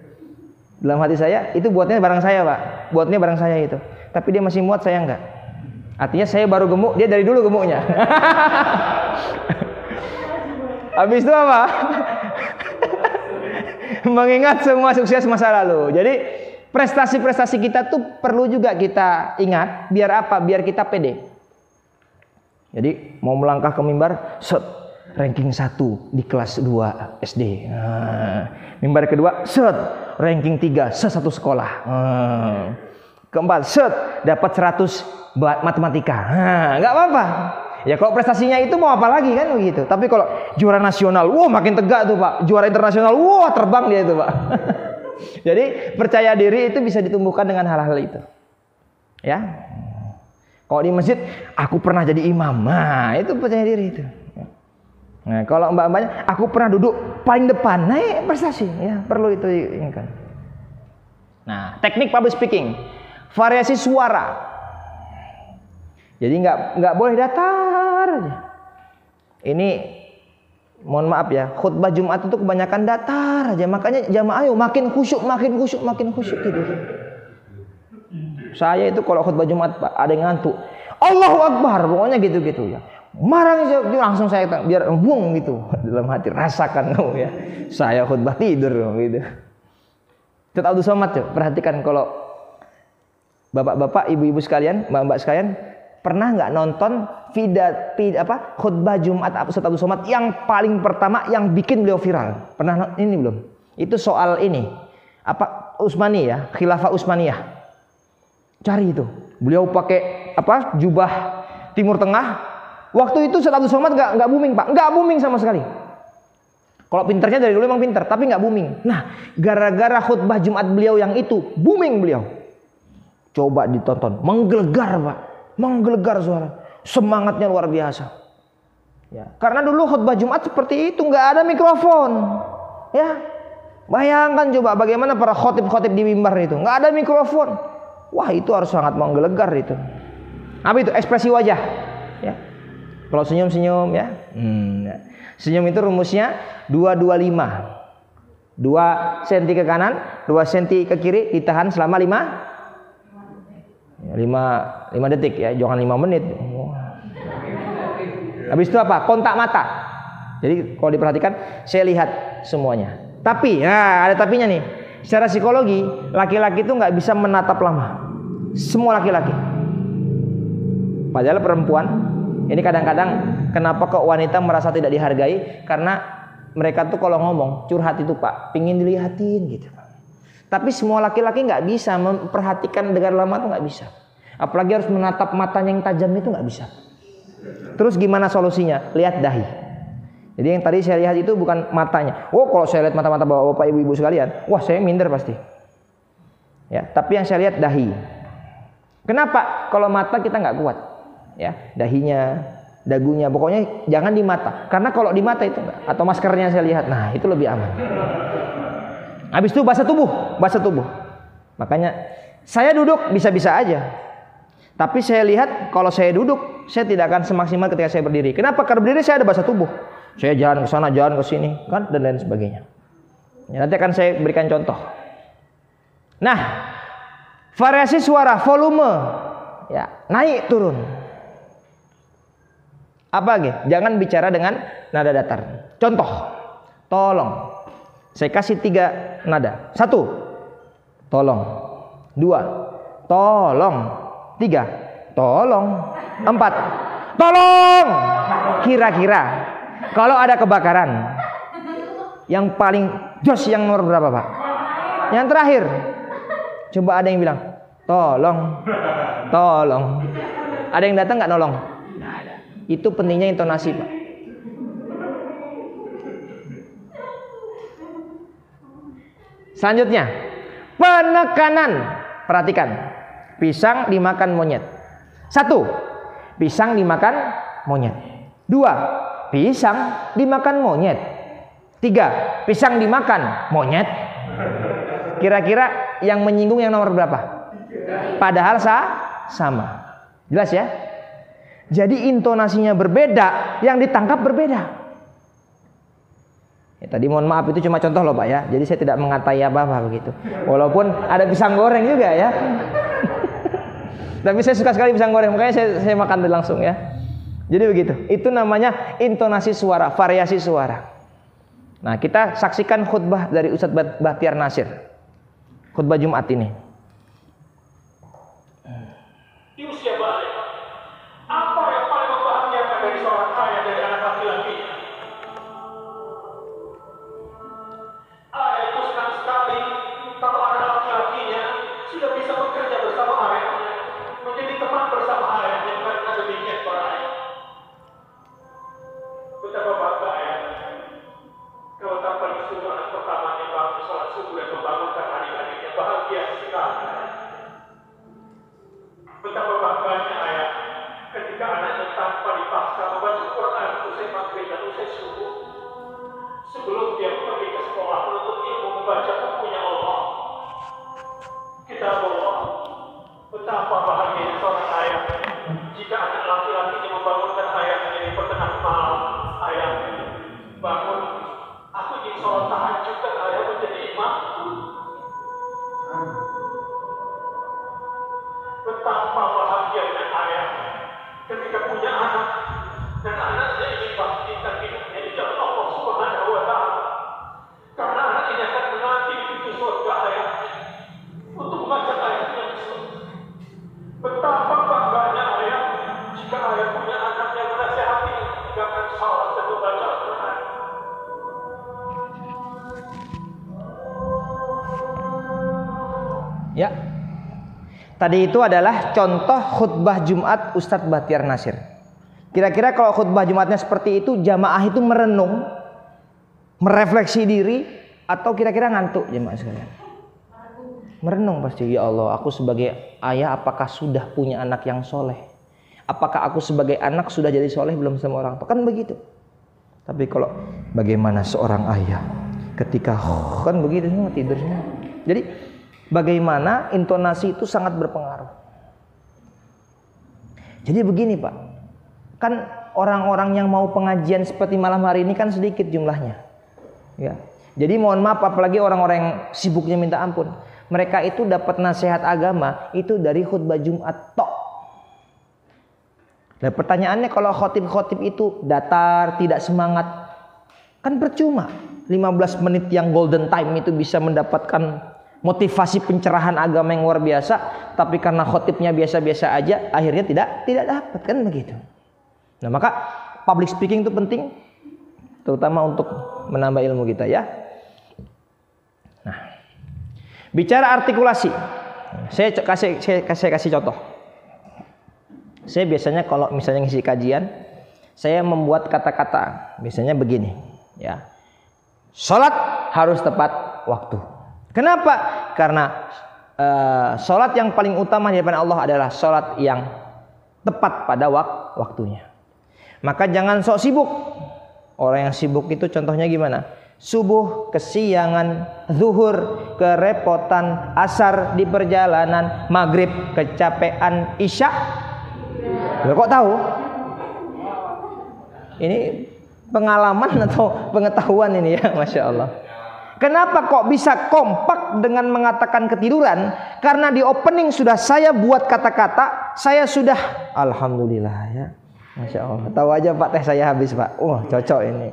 [SPEAKER 1] Dalam hati saya, itu buatnya barang saya, Pak. Buatnya barang saya itu. Tapi dia masih muat, saya enggak. Artinya saya baru gemuk, dia dari dulu gemuknya. Habis itu apa? Mengingat semua sukses masa lalu. Jadi prestasi-prestasi kita tuh perlu juga kita ingat. Biar apa? Biar kita pede. Jadi mau melangkah ke mimbar, set. Ranking 1 di kelas 2 SD. Mimbar kedua, set. Ranking 3 satu sekolah. Keempat, set. Dapat 100 matematika. Nggak apa-apa. Ya kalau prestasinya itu mau apa lagi kan begitu. Tapi kalau juara nasional, wah makin tegak tuh, Pak. Juara internasional, wah terbang dia itu, Pak. Jadi percaya diri itu bisa ditumbuhkan dengan hal-hal itu. Ya. Kalau di masjid, aku pernah jadi imam. Nah, itu percaya diri itu. Nah, kalau mbak-mbaknya, aku pernah duduk paling depan, naik prestasi, ya perlu itu ingat. Nah, teknik public speaking, variasi suara. Jadi nggak boleh datar aja. Ini, mohon maaf ya, khutbah Jumat itu kebanyakan datar aja, makanya jamaah ayo makin khusyuk gitu. Saya itu kalau khutbah Jumat, Pak, ada yang ngantuk, Allahu Akbar, pokoknya gitu-gitu ya. Marah langsung saya biar embung gitu dalam hati, rasakan kamu ya. Saya khutbah tidur gitu. Ustaz Abdul Somad tuh, perhatikan kalau bapak-bapak, ibu-ibu sekalian, mbak-mbak sekalian, pernah nggak nonton khutbah Jumat Ustaz Abdul Somad yang paling pertama yang bikin beliau viral? Pernah ini belum? Itu soal ini Utsmani ya, Khilafah Utsmaniyah. Cari itu. Beliau pakai jubah Timur Tengah. Waktu itu Ustaz Abdul Somad nggak booming, Pak, nggak booming sama sekali. Kalau pinternya dari dulu emang pinter, tapi nggak booming. Nah, gara-gara khutbah Jumat beliau yang itu booming beliau. Coba ditonton, menggelegar, Pak, menggelegar suara, semangatnya luar biasa. Ya, karena dulu khutbah Jumat seperti itu, nggak ada mikrofon. Ya, bayangkan coba bagaimana para khotib-khotib di mimbar itu, nggak ada mikrofon. Wah, itu harus sangat menggelegar itu. Apa itu? Ekspresi wajah. Ya. Kalau senyum-senyum ya. Senyum itu rumusnya 225. 2 cm ke kanan, 2 cm ke kiri, ditahan selama 5 detik ya, jangan 5 menit. Habis itu apa? Kontak mata. Jadi kalau diperhatikan, saya lihat semuanya. Tapi, ada tapinya nih. Secara psikologi, laki-laki itu nggak bisa menatap lama. Semua laki-laki. Padahal perempuan, ini kadang-kadang kenapa kok wanita merasa tidak dihargai? Karena mereka tuh kalau ngomong curhat itu, Pak, pingin dilihatin gitu. Tapi semua laki-laki nggak bisa memperhatikan dengan lama tuh nggak bisa. Apalagi harus menatap matanya yang tajam itu nggak bisa. Terus gimana solusinya? Lihat dahi. Jadi yang tadi saya lihat itu bukan matanya. Oh, kalau saya lihat mata-mata bapak-bapak, ibu-ibu sekalian, wah saya minder pasti. Ya, tapi yang saya lihat dahi. Kenapa? Kalau mata kita nggak kuat. Ya, dahinya, dagunya, pokoknya jangan di mata. Karena kalau di mata itu enggak, atau maskernya saya lihat, nah itu lebih aman. Habis itu bahasa tubuh. Makanya saya duduk bisa-bisa aja. Tapi saya lihat kalau saya duduk, saya tidak akan semaksimal ketika saya berdiri. Kenapa? Karena berdiri saya ada bahasa tubuh. Saya jalan ke sana, jalan ke sini, kan, dan lain sebagainya. Ya, nanti akan saya berikan contoh. Nah, variasi suara, volume, ya, naik turun. Apa lagi? Jangan bicara dengan nada datar. Contoh, tolong. Saya kasih 3 nada. 1, tolong. 2, tolong. 3, Tolong. 4. Tolong. Kira-kira kalau ada kebakaran, yang paling jos yang nomor berapa, Pak? Yang terakhir. Coba ada yang bilang, tolong. Tolong. Ada yang datang nggak nolong? Nggak ada. Itu pentingnya intonasi, Pak. Selanjutnya, penekanan. Perhatikan. Pisang dimakan monyet. 1. Pisang dimakan monyet. 2. Pisang dimakan monyet. 3. Pisang dimakan monyet. Kira-kira yang menyinggung yang nomor berapa? Padahal sama. Jelas ya? Jadi intonasinya berbeda, yang ditangkap berbeda. Ya, tadi mohon maaf itu cuma contoh loh Pak ya. Jadi saya tidak mengatai apa-apa begitu. Walaupun ada pisang goreng juga ya. Tapi saya suka sekali pisang goreng, makanya saya makan langsung ya. Jadi begitu. Itu namanya intonasi suara, variasi suara. Nah, kita saksikan khutbah dari Ustadz Bahtiar Nasir. Khutbah Jumat ini.
[SPEAKER 4] Di usia balik, apa yang paling membahagiakan dari seorang ayah dari anak laki-lakinya? Ayah itu senang sekali kalau anak laki-lakinya sudah bisa bekerja bersama ayahnya, menjadi teman bersama ayahnya, karena demikian para ayah. Betapa bangga ayah kalau tanpa disuruh anak pertamanya bangun sholat subuh dan membangunkan adik-adiknya, bahagia sekali. Betapa bangganya ayah ketika anaknya tanpa dipaksa membaca Quran usai maghrib dan usai subuh, sebelum dia pergi ke sekolah menuntut ilmu membaca bukunya Allah, kitab Allah. Betapa bahagianya seorang ayah jika anak laki-lakinya membangunkan ayahnya di pertengahan malam. Ayah, bangun, aku ingin sholat tahajud dan ayah menjadi imam. Betapa bahagianya ayah ketika punya anak dan anaknya ingin pastikan hidupnya di jalan Allah Subhanahu wa Ta'ala, karena anak ini akan menanti di pintu surga ayahnya untuk mengajak ayahnya ke surga. Betapa bangganya ayah jika ayah punya anak yang menasihati untuk meninggalkan salat dan membaca Al-Quran.
[SPEAKER 1] Ya. Tadi itu adalah contoh khutbah Jumat Ustadz Bahtiar Nasir. Kira-kira kalau khutbah Jumatnya seperti itu, jamaah itu merenung, merefleksi diri, atau kira-kira ngantuk jemaah sekalian? Merenung pasti. Ya Allah, aku sebagai ayah apakah sudah punya anak yang soleh? Apakah aku sebagai anak sudah jadi soleh belum sama orang tua? Kan begitu. Tapi kalau bagaimana seorang ayah ketika kan begitu semua tidurnya. Jadi bagaimana intonasi itu sangat berpengaruh. Jadi begini Pak, kan orang-orang yang mau pengajian seperti malam hari ini kan sedikit jumlahnya. Ya. Jadi mohon maaf, apalagi orang-orang yang sibuknya minta ampun. Mereka itu dapat nasihat agama itu dari khutbah Jumat tok. Nah pertanyaannya, kalau khotib-khotib itu datar, tidak semangat, kan percuma. 15 menit yang golden time itu bisa mendapatkan motivasi pencerahan agama yang luar biasa, tapi karena khotibnya biasa-biasa aja, akhirnya tidak dapat, kan begitu. Nah maka public speaking itu penting, terutama untuk menambah ilmu kita ya. Nah, bicara artikulasi, saya kasih contoh. Saya biasanya kalau misalnya ngisi kajian, saya membuat kata-kata, biasanya begini, ya. Sholat harus tepat waktu. Kenapa? Karena sholat yang paling utama di hadapan Allah adalah sholat yang tepat pada waktunya. Maka jangan sok sibuk. Orang yang sibuk itu contohnya gimana? Subuh kesiangan, zuhur kerepotan, asar di perjalanan, maghrib kecapean, isya. Loh, kok tahu? Ini pengalaman atau pengetahuan ini ya, Masya Allah. Kenapa kok bisa kompak dengan mengatakan ketiduran? Karena di opening sudah saya buat kata-kata, saya sudah alhamdulillah ya. Masya Allah. Tahu aja Pak, teh saya habis Pak. Cocok ini.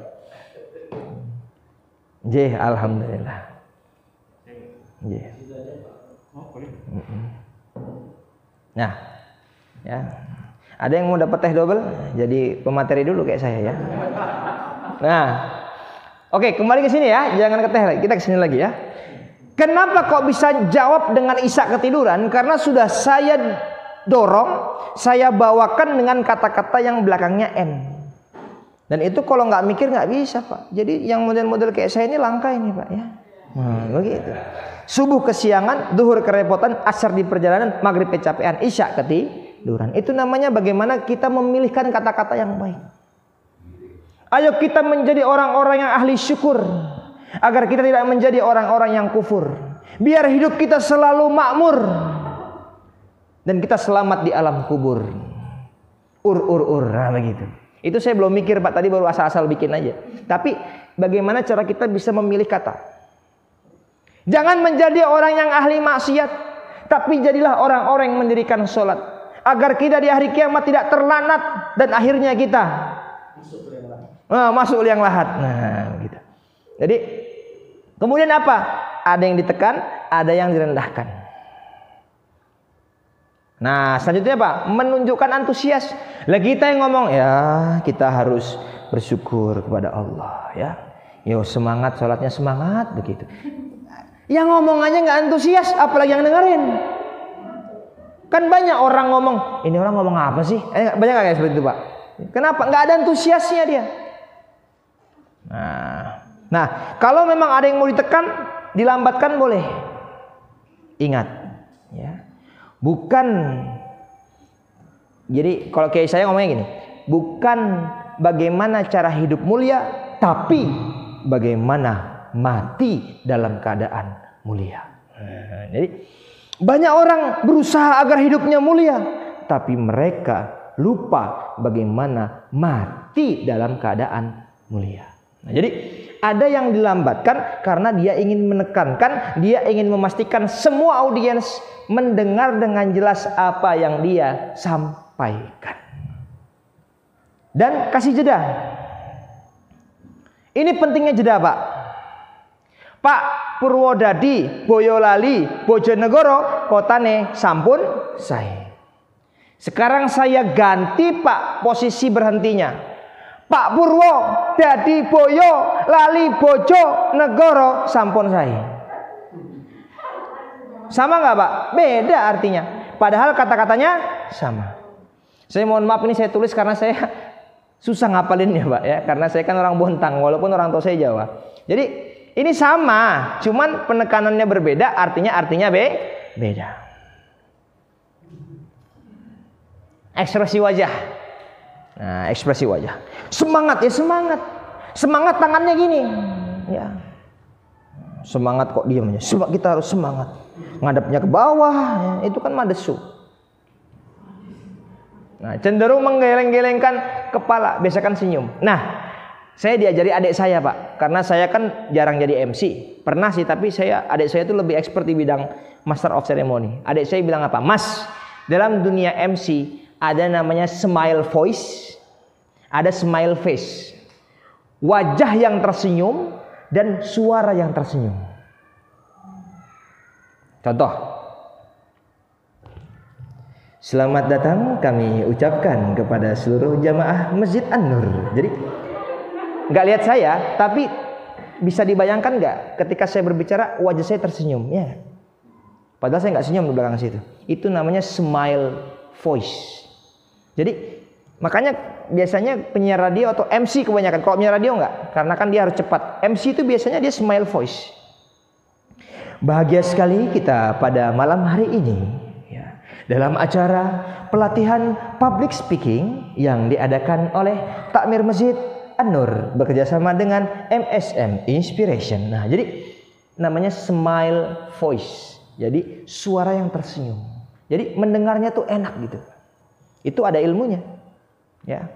[SPEAKER 1] Alhamdulillah. Nah, Ya. Ada yang mau dapat teh double? Jadi pemateri dulu kayak saya ya. Nah, oke, kembali ke sini ya, jangan ke teh lagi. Kita ke sini lagi ya. Kenapa kok bisa jawab dengan Isa ketiduran? Karena sudah saya dorong, saya bawakan dengan kata-kata yang belakangnya N. Dan itu kalau nggak mikir nggak bisa, Pak. Jadi yang model-model kayak saya ini langka ini, Pak ya. Nah, begitu. Subuh kesiangan, duhur kerepotan, asar di perjalanan, maghrib kecapean, isya ketiduran. Itu namanya bagaimana kita memilihkan kata-kata yang baik. Ayo kita menjadi orang-orang yang ahli syukur, agar kita tidak menjadi orang-orang yang kufur. Biar hidup kita selalu makmur dan kita selamat di alam kubur. Nah begitu. Itu saya belum mikir, Pak, tadi baru asal-asal bikin aja. Tapi bagaimana cara kita bisa memilih kata? Jangan menjadi orang yang ahli maksiat, tapi jadilah orang-orang yang mendirikan sholat, agar kita di hari kiamat tidak terlanat dan akhirnya kita masuk liang lahat. Nah begitu. Jadi kemudian apa? Ada yang ditekan, ada yang direndahkan. Nah selanjutnya apa? Menunjukkan antusias. Lah kita yang ngomong, ya kita harus bersyukur kepada Allah ya. Yo semangat, sholatnya semangat begitu. Yang ngomong aja nggak antusias, apalagi yang dengerin. Kan banyak orang ngomong, ini orang ngomong apa sih? Banyak nggak kayak seperti itu, Pak? Kenapa? Nggak ada antusiasnya dia. Nah, kalau memang ada yang mau ditekan, dilambatkan boleh. Ingat, ya, bukan. Jadi kalau kayak saya ngomongnya gini, bukan bagaimana cara hidup mulia, tapi bagaimana mati dalam keadaan mulia. Jadi banyak orang berusaha agar hidupnya mulia, tapi mereka lupa bagaimana mati dalam keadaan mulia. Nah, jadi ada yang dilambatkan karena dia ingin menekankan, dia ingin memastikan semua audiens mendengar dengan jelas apa yang dia sampaikan. Dan kasih jeda. Ini pentingnya jeda, Pak. Pak Purwodadi, Boyolali, Bojonegoro, kotane sampun saya. Sekarang saya ganti, Pak, posisi berhentinya. Pak Purwo, Dadi Boyo, Lali Bojo, Negoro, sampun saya. Sama nggak, Pak? Beda artinya. Padahal kata-katanya sama. Saya mohon maaf ini saya tulis karena saya susah ngapalinnya, Pak ya. Karena saya kan orang Bontang, walaupun orang tua saya Jawa. Jadi ini sama, cuman penekanannya berbeda, artinya beda. Ekspresi wajah. Nah, ekspresi wajah. Semangat ya semangat. Semangat tangannya gini. Ya. Semangat kok diamnya. Kita harus semangat. Ngadepnya ke bawah, ya. Itu kan madesu. Nah, cenderung menggeleng-gelengkan kepala, biasakan senyum. Nah, saya diajari adik saya, Pak, karena saya kan jarang jadi MC. Pernah sih, tapi adik saya itu lebih expert di bidang Master of Ceremony. Adik saya bilang apa? Mas, dalam dunia MC ada namanya smile voice, ada smile face. Wajah yang tersenyum dan suara yang tersenyum. Contoh. Selamat datang kami ucapkan kepada seluruh jamaah Masjid An-Nur. Jadi nggak lihat saya, tapi bisa dibayangkan nggak ketika saya berbicara wajah saya tersenyum, ya? Padahal saya nggak senyum di belakang situ. Itu namanya smile voice. Jadi makanya biasanya penyiar radio atau MC kebanyakan. Kalau penyiar radio nggak, karena kan dia harus cepat. MC itu biasanya dia smile voice. Bahagia sekali kita pada malam hari ini, ya, dalam acara pelatihan public speaking yang diadakan oleh Takmir Masjid An-Nur bekerjasama dengan MSM Inspiration. Nah, jadi namanya smile voice. Jadi suara yang tersenyum. Jadi mendengarnya tuh enak gitu. Itu ada ilmunya. Ya.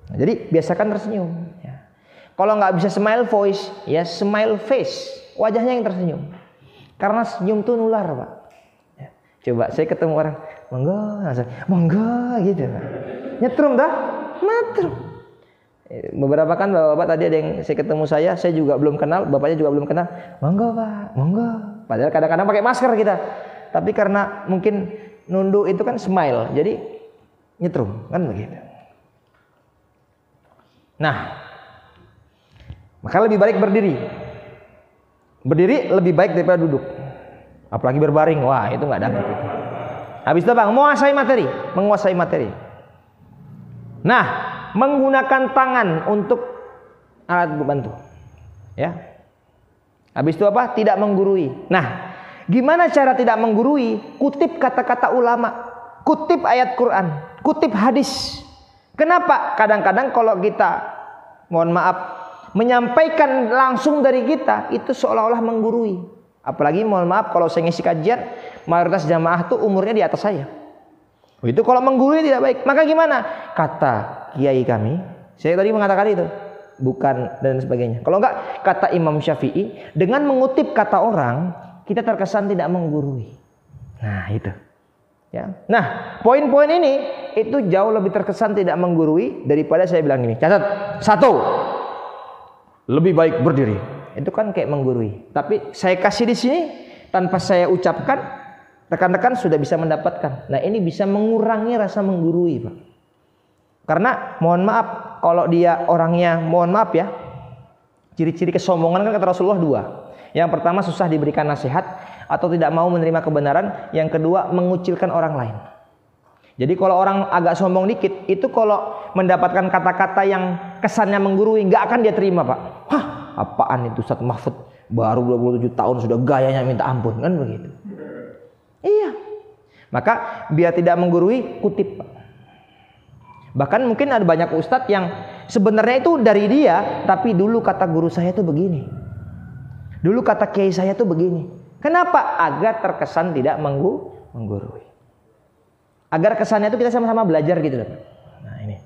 [SPEAKER 1] Nah, jadi biasakan tersenyum. Ya. Kalau nggak bisa smile voice, ya smile face. Wajahnya yang tersenyum. Karena senyum tuh nular, Pak. Ya. Coba saya ketemu orang, monggo gitu. Nyetrum dah, nyetrum. Beberapa kan bapak-bapak tadi ada yang saya ketemu saya juga belum kenal, bapaknya juga belum kenal. Monggo, Pak, monggo. Padahal kadang-kadang pakai masker kita. Tapi karena mungkin nunduk itu kan smile. Jadi nyetrum, kan begitu. Nah, maka lebih baik berdiri. Berdiri lebih baik daripada duduk. Apalagi berbaring, wah itu nggak dapat. Habis itu bang, menguasai materi. Nah, menggunakan tangan untuk alat bantu. Ya. Habis itu apa? Tidak menggurui. Nah, gimana cara tidak menggurui? Kutip kata-kata ulama, kutip ayat Quran, kutip hadis. Kenapa? Kadang-kadang kalau kita, mohon maaf, menyampaikan langsung dari kita, itu seolah-olah menggurui. Apalagi mohon maaf, kalau saya ngisi kajian, mayoritas jamaah tuh umurnya di atas saya. Itu kalau menggurui tidak baik. Maka gimana? Kata kiai kami, saya tadi mengatakan itu, bukan dan sebagainya. Kalau enggak, kata Imam Syafi'i, dengan mengutip kata orang, kita terkesan tidak menggurui. Nah itu. Ya. Nah, poin-poin ini itu jauh lebih terkesan tidak menggurui daripada saya bilang ini. Catat, 1, lebih baik berdiri. Itu kan kayak menggurui. Tapi saya kasih di sini tanpa saya ucapkan, rekan-rekan sudah bisa mendapatkan. Nah, ini bisa mengurangi rasa menggurui, Pak. Karena mohon maaf, kalau dia orangnya, mohon maaf ya, ciri-ciri kesombongan kan kata Rasulullah 2. Yang pertama, susah diberikan nasihat atau tidak mau menerima kebenaran. Yang kedua, mengucilkan orang lain. Jadi kalau orang agak sombong dikit, itu kalau mendapatkan kata-kata yang kesannya menggurui, nggak akan dia terima, Pak. Hah, apaan itu Ustaz Mahfud? Baru 27 tahun sudah gayanya minta ampun, kan begitu. Iya. Maka biar tidak menggurui, kutip, Pak. Bahkan mungkin ada banyak ustadz yang sebenarnya itu dari dia, tapi dulu kata guru saya itu begini. Dulu kata kiai saya itu begini. Kenapa? Agar terkesan tidak menggurui. Agar kesannya itu kita sama-sama belajar gitu, Pak. Nah, ini.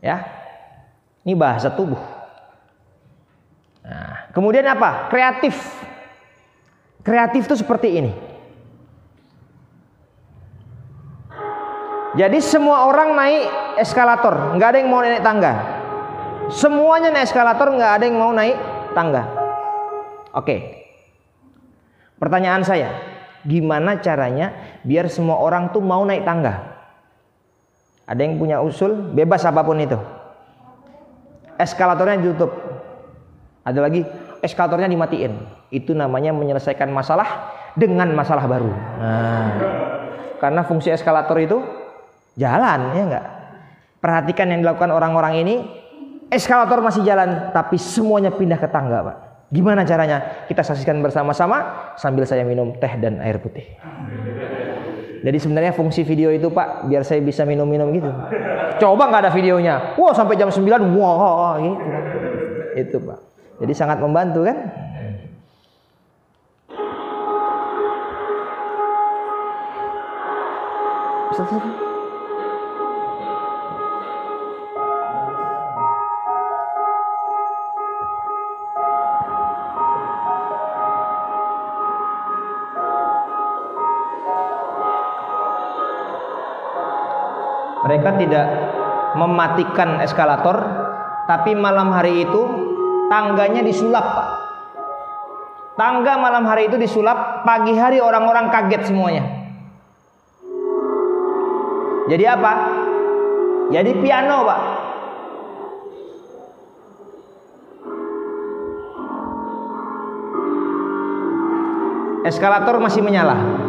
[SPEAKER 1] Ya. Ini bahasa tubuh. Nah, kemudian apa? Kreatif. Kreatif itu seperti ini. Jadi semua orang naik eskalator, nggak ada yang mau naik tangga. Semuanya naik eskalator, nggak ada yang mau naik tangga. Oke. Pertanyaan saya, gimana caranya biar semua orang tuh mau naik tangga? Ada yang punya usul? Bebas apapun itu. Eskalatornya ditutup. Ada lagi, eskalatornya dimatiin. Itu namanya menyelesaikan masalah dengan masalah baru. Nah, karena fungsi eskalator itu jalan, ya enggak? Perhatikan yang dilakukan orang-orang ini, eskalator masih jalan, tapi semuanya pindah ke tangga, Pak. Gimana caranya? Kita saksikan bersama-sama sambil saya minum teh dan air putih. Jadi sebenarnya fungsi video itu, Pak, biar saya bisa minum-minum gitu. Coba nggak ada videonya, wah sampai jam 9, wah gitu. Itu, Pak. Jadi sangat membantu kan? Mereka tidak mematikan eskalator, tapi malam hari itu tangganya disulap, Pak. Tangga malam hari itu disulap, pagi hari orang-orang kaget semuanya. Jadi apa? Jadi piano, Pak. Eskalator masih menyala.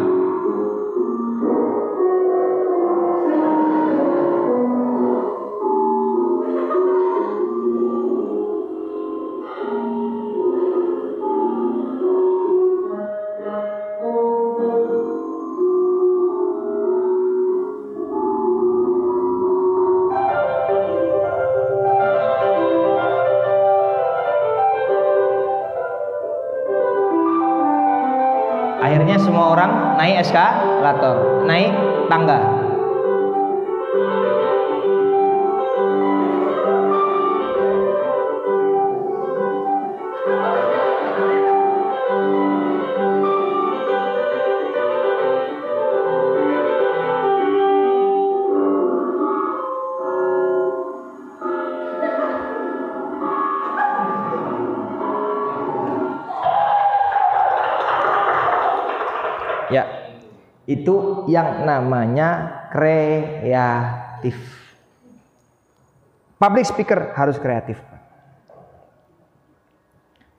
[SPEAKER 1] Akhirnya semua orang naik eskalator, naik tangga. Ya, itu yang namanya kreatif. Public speaker harus kreatif.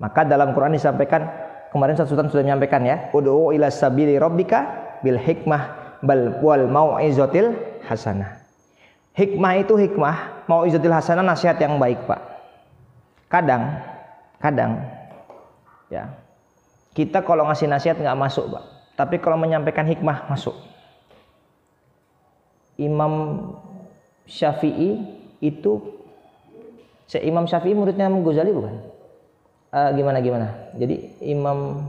[SPEAKER 1] Maka dalam Quran disampaikan, kemarin Ustaz Sultan sudah menyampaikan ya, ud'u ila sabili rabbika bil hikmah wal mau'izatil hasanah. Hikmah itu hikmah, mau'izatil hasanah nasihat yang baik, Pak. Kadang ya, kita kalau ngasih nasihat nggak masuk, Pak. Tapi kalau menyampaikan hikmah masuk. Imam Syafi'i itu, Imam Syafi'i muridnya Imam Ghazali bukan? Gimana? Jadi Imam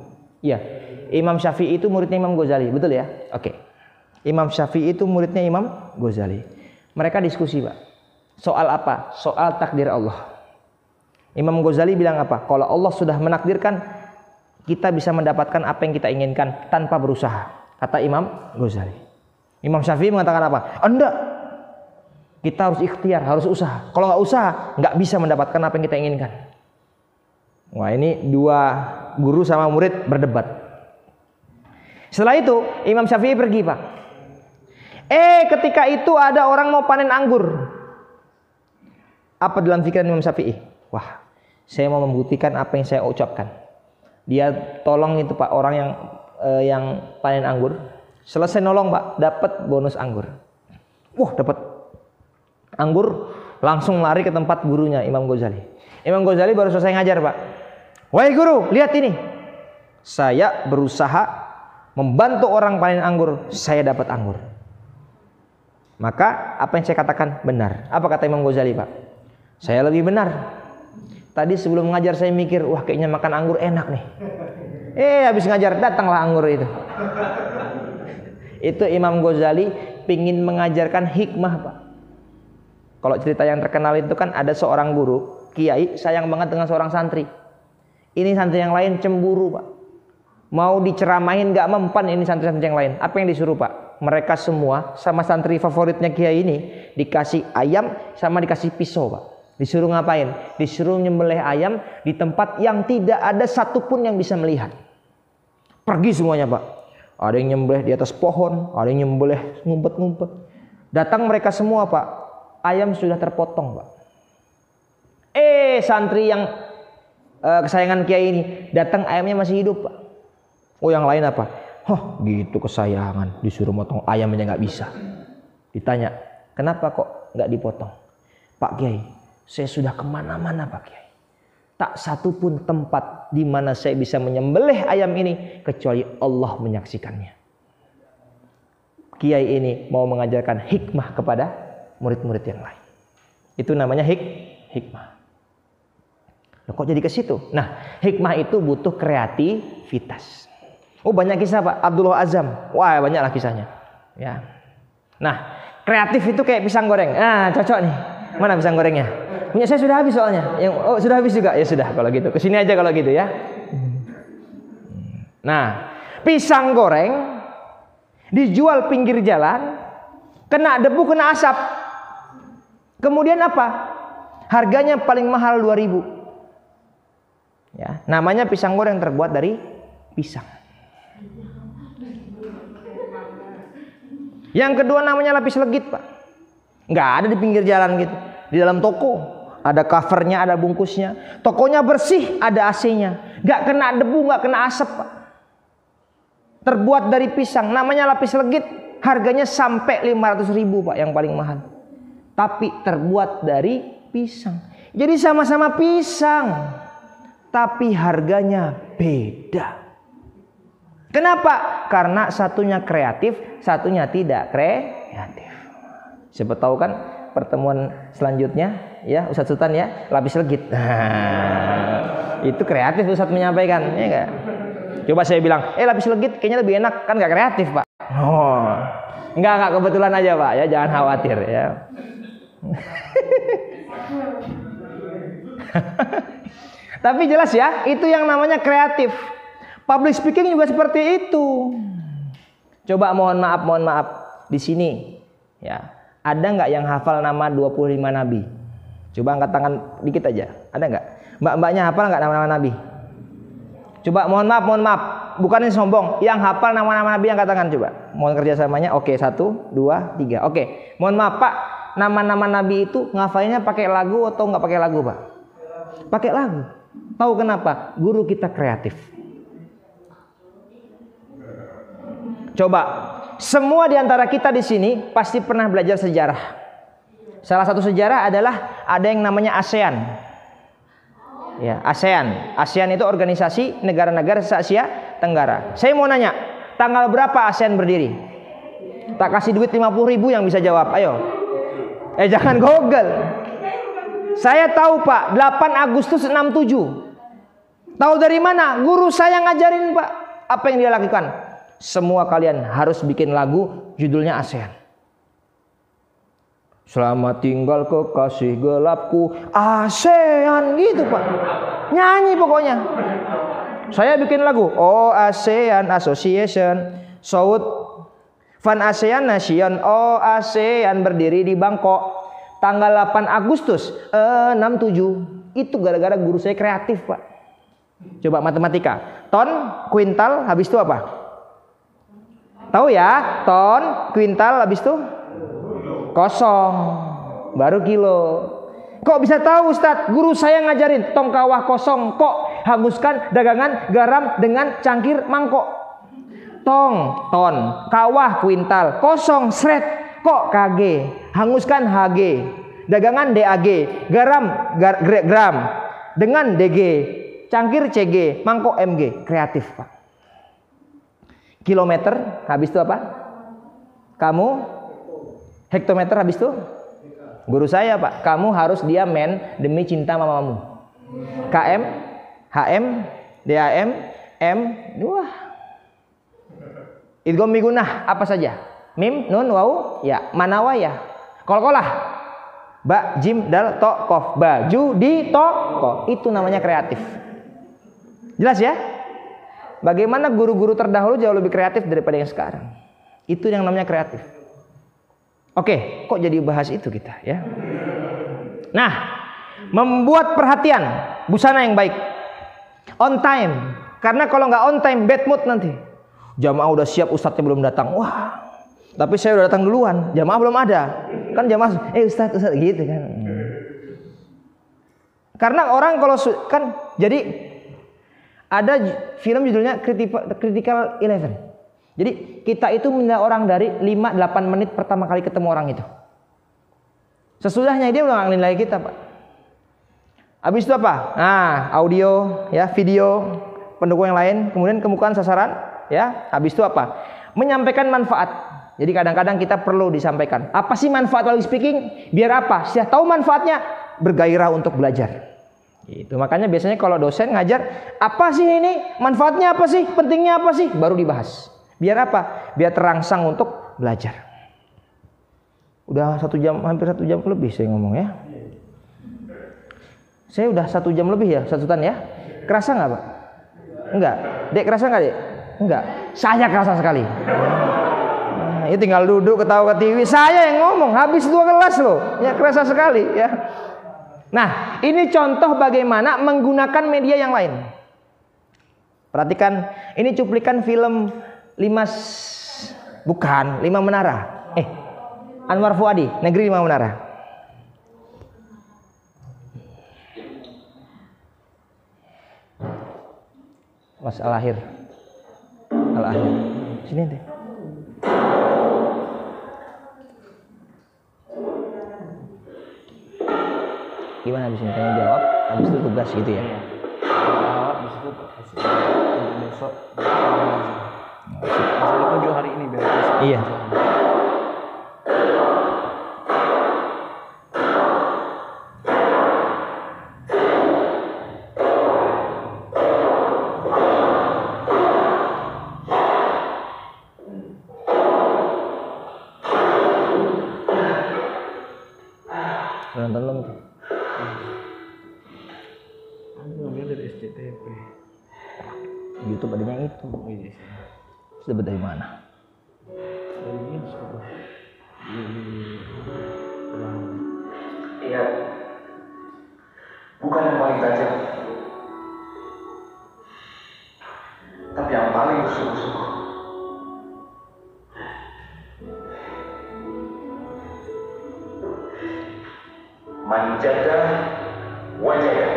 [SPEAKER 1] Syafi'i itu muridnya Imam Ghazali, betul ya? Oke. Imam Syafi'i itu muridnya Imam Ghazali. Mereka diskusi, Pak. Soal apa? Soal takdir Allah. Imam Ghazali bilang apa? Kalau Allah sudah menakdirkan, kita bisa mendapatkan apa yang kita inginkan tanpa berusaha. Kata Imam Ghazali. Imam Syafi'i mengatakan apa? Enggak. Kita harus ikhtiar, harus usaha. Kalau nggak usaha, nggak bisa mendapatkan apa yang kita inginkan. Wah, ini dua guru sama murid berdebat. Setelah itu Imam Syafi'i pergi, Pak. Ketika itu ada orang mau panen anggur. Apa dalam pikiran Imam Syafi'i? Wah, saya mau membuktikan apa yang saya ucapkan. Dia tolong itu, Pak, orang yang panen anggur. Selesai nolong, Pak, dapat bonus anggur. Wah, dapat anggur, langsung lari ke tempat gurunya Imam Ghazali. Imam Ghazali baru selesai ngajar, Pak. Wahai guru, lihat ini. Saya berusaha membantu orang panen anggur, saya dapat anggur. Maka apa yang saya katakan benar. Apa kata Imam Ghazali, Pak? Saya lebih benar. Tadi sebelum ngajar saya mikir, wah kayaknya makan anggur enak nih. Habis ngajar datanglah anggur itu. Itu Imam Ghazali pingin mengajarkan hikmah, Pak. Kalau cerita yang terkenal itu kan ada seorang guru, kiai sayang banget dengan seorang santri. Ini santri yang lain cemburu, Pak. Mau diceramahin gak mempan ini santri-santri yang lain. Apa yang disuruh, Pak? Mereka semua sama santri favoritnya kiai ini dikasih ayam sama dikasih pisau, Pak. Disuruh ngapain? Disuruh nyembelih ayam di tempat yang tidak ada satupun yang bisa melihat. Pergi semuanya, Pak. Ada yang nyembelih di atas pohon, ada yang nyembelih ngumpet-ngumpet. Datang mereka semua, Pak. Ayam sudah terpotong, Pak. Santri yang kesayangan kiai ini datang, ayamnya masih hidup, Pak. Oh, yang lain apa? Gitu kesayangan, disuruh motong ayam aja nggak bisa. Ditanya, kenapa kok nggak dipotong? Pak Kiai, saya sudah kemana-mana, Pak Kiai. Tak satu pun tempat di mana saya bisa menyembelih ayam ini kecuali Allah menyaksikannya. Kiai ini mau mengajarkan hikmah kepada murid-murid yang lain. Itu namanya hikmah. Loh, kok jadi ke situ? Nah, hikmah itu butuh kreativitas. Oh, banyak kisah, Pak. Abdullah Azam. Wah, banyaklah kisahnya. Ya. Nah, kreatif itu kayak pisang goreng. Cocok nih. Mana pisang gorengnya? Punya saya sudah habis soalnya. Sudah habis juga. Ya sudah kalau gitu. Kesini aja kalau gitu ya. Nah, pisang goreng dijual pinggir jalan, kena debu, kena asap. Kemudian apa? Harganya paling mahal 2.000. Ya, namanya pisang goreng terbuat dari pisang. Yang kedua namanya lapis legit, Pak. Nggak ada di pinggir jalan gitu. Di dalam toko ada covernya, ada bungkusnya. Tokonya bersih, ada AC-nya. Nggak kena debu, nggak kena asap, Pak. Terbuat dari pisang, namanya lapis legit. Harganya sampai 500.000, Pak, yang paling mahal. Tapi terbuat dari pisang. Jadi sama-sama pisang, tapi harganya beda. Kenapa? Karena satunya kreatif, satunya tidak kreatif. Siapa tahu kan pertemuan selanjutnya ya Ustadz Sultan ya, lapis legit. Itu kreatif Ustadz menyampaikan, ya enggak? Coba saya bilang, lapis legit kayaknya lebih enak, kan enggak kreatif, Pak. Enggak kebetulan aja, Pak, ya, jangan khawatir ya. Tapi jelas ya, itu yang namanya kreatif. Public speaking juga seperti itu. Coba mohon maaf di sini ya. Ada nggak yang hafal nama 25 nabi? Coba angkat tangan dikit aja. Ada nggak? Mbak-mbaknya hafal nggak nama-nama nabi? Coba mohon maaf. bukannya sombong. Yang hafal nama-nama nabi yang katakan coba. Mohon kerjasamanya. Oke, 1, 2, 3. Oke. Mohon maaf Pak, nama-nama nabi itu ngafalinnya pakai lagu atau nggak pakai lagu Pak? Pakai lagu. Tahu kenapa? Guru kita kreatif. Coba, semua di antara kita di sini pasti pernah belajar sejarah. Salah satu sejarah adalah ada yang namanya ASEAN. Ya, ASEAN. ASEAN itu organisasi negara-negara se-Asia Tenggara. Saya mau nanya, tanggal berapa ASEAN berdiri? Tak kasih duit 50.000 yang bisa jawab. Ayo. Jangan Google. Saya tahu Pak, 8 Agustus 67. Tahu dari mana? Guru saya ngajarin Pak. Apa yang dia lakukan? Semua kalian harus bikin lagu judulnya ASEAN. Selamat tinggal kekasih gelapku, ASEAN, gitu Pak. Nyanyi pokoknya. Saya bikin lagu, oh ASEAN Association, South Van ASEAN Nation, oh ASEAN berdiri di Bangkok. Tanggal 8 Agustus 67. Itu gara-gara guru saya kreatif Pak. Coba matematika. Ton, kuintal, habis itu apa? Tahu ya, ton, kuintal, habis itu kosong, baru kilo. Kok bisa tahu Ustadz? Guru saya ngajarin tong kawah kosong, kok hanguskan dagangan garam dengan cangkir mangkok. Tong, ton, kawah, kuintal, kosong, sret, kok KG, hanguskan HG, dagangan DAG, garam gram, dengan DG, cangkir CG, mangkok MG. Kreatif Pak. Kilometer, habis itu apa? Kamu hektometer, habis itu guru saya Pak, kamu harus diamen demi cinta mamamu. KM, HM, DAM, M, wah. Idgham migunah apa saja? Mim, nun, waw, ya, manawa ya. Kol-kolah. Ba, jim, dal, to, kof, baju, di, to, ko. Itu namanya kreatif. Jelas ya? Bagaimana guru-guru terdahulu jauh lebih kreatif daripada yang sekarang. Itu yang namanya kreatif. Oke, kok jadi bahas itu kita ya? Nah, membuat perhatian, busana yang baik, on time. Karena kalau nggak on time, bad mood nanti. Jamaah udah siap, ustadznya belum datang. Wah, tapi saya udah datang duluan, jamaah belum ada. Kan jamaah, ustadz gitu kan. Karena orang kalau kan jadi ada film judulnya Critical 11. Jadi kita itu menilai orang dari 5-8 menit pertama kali ketemu orang itu. Sesudahnya dia udah nggak nilai kita Pak. Habis itu apa? Nah, audio, ya, video, pendukung yang lain, kemudian kemukaan sasaran, ya. Habis itu apa? Menyampaikan manfaat. Jadi kadang-kadang kita perlu disampaikan. Apa sih manfaat public speaking? Biar apa? Sudah tahu manfaatnya, bergairah untuk belajar. Itu makanya biasanya kalau dosen ngajar, apa sih ini? Manfaatnya apa sih? Pentingnya apa sih? Baru dibahas. Biar apa? Biar terangsang untuk belajar. Udah 1 jam, hampir 1 jam lebih saya ngomong ya. Saya udah 1 jam lebih ya, satutan ya. Kerasa nggak Pak? Enggak. Dek kerasa nggak Dek? Enggak. Saya kerasa sekali. Nah, ini tinggal duduk ketawa ke TV. Saya yang ngomong, habis 2 kelas loh. Ya kerasa sekali ya. Nah, ini contoh bagaimana menggunakan media yang lain. Perhatikan, ini cuplikan film 5 Menara. Anwar Fuadi, Negeri 5 Menara. Mas Al-Akhir. Al-Akhir. Sini deh. Gimana habis ini tanya jawab, habis itu tugas gitu ya?
[SPEAKER 5] Habis itu besok hasil itu 2 hari ini beres.
[SPEAKER 1] Iya. Nonton belum?
[SPEAKER 5] Ngambil dari SCTV.
[SPEAKER 1] YouTube adanya itu. Sudah dapat dari mana?
[SPEAKER 5] Dari ini sudah.
[SPEAKER 2] Ingat, bukan yang paling tajam, tapi yang paling bersungguh-sungguh. Manjada wajada.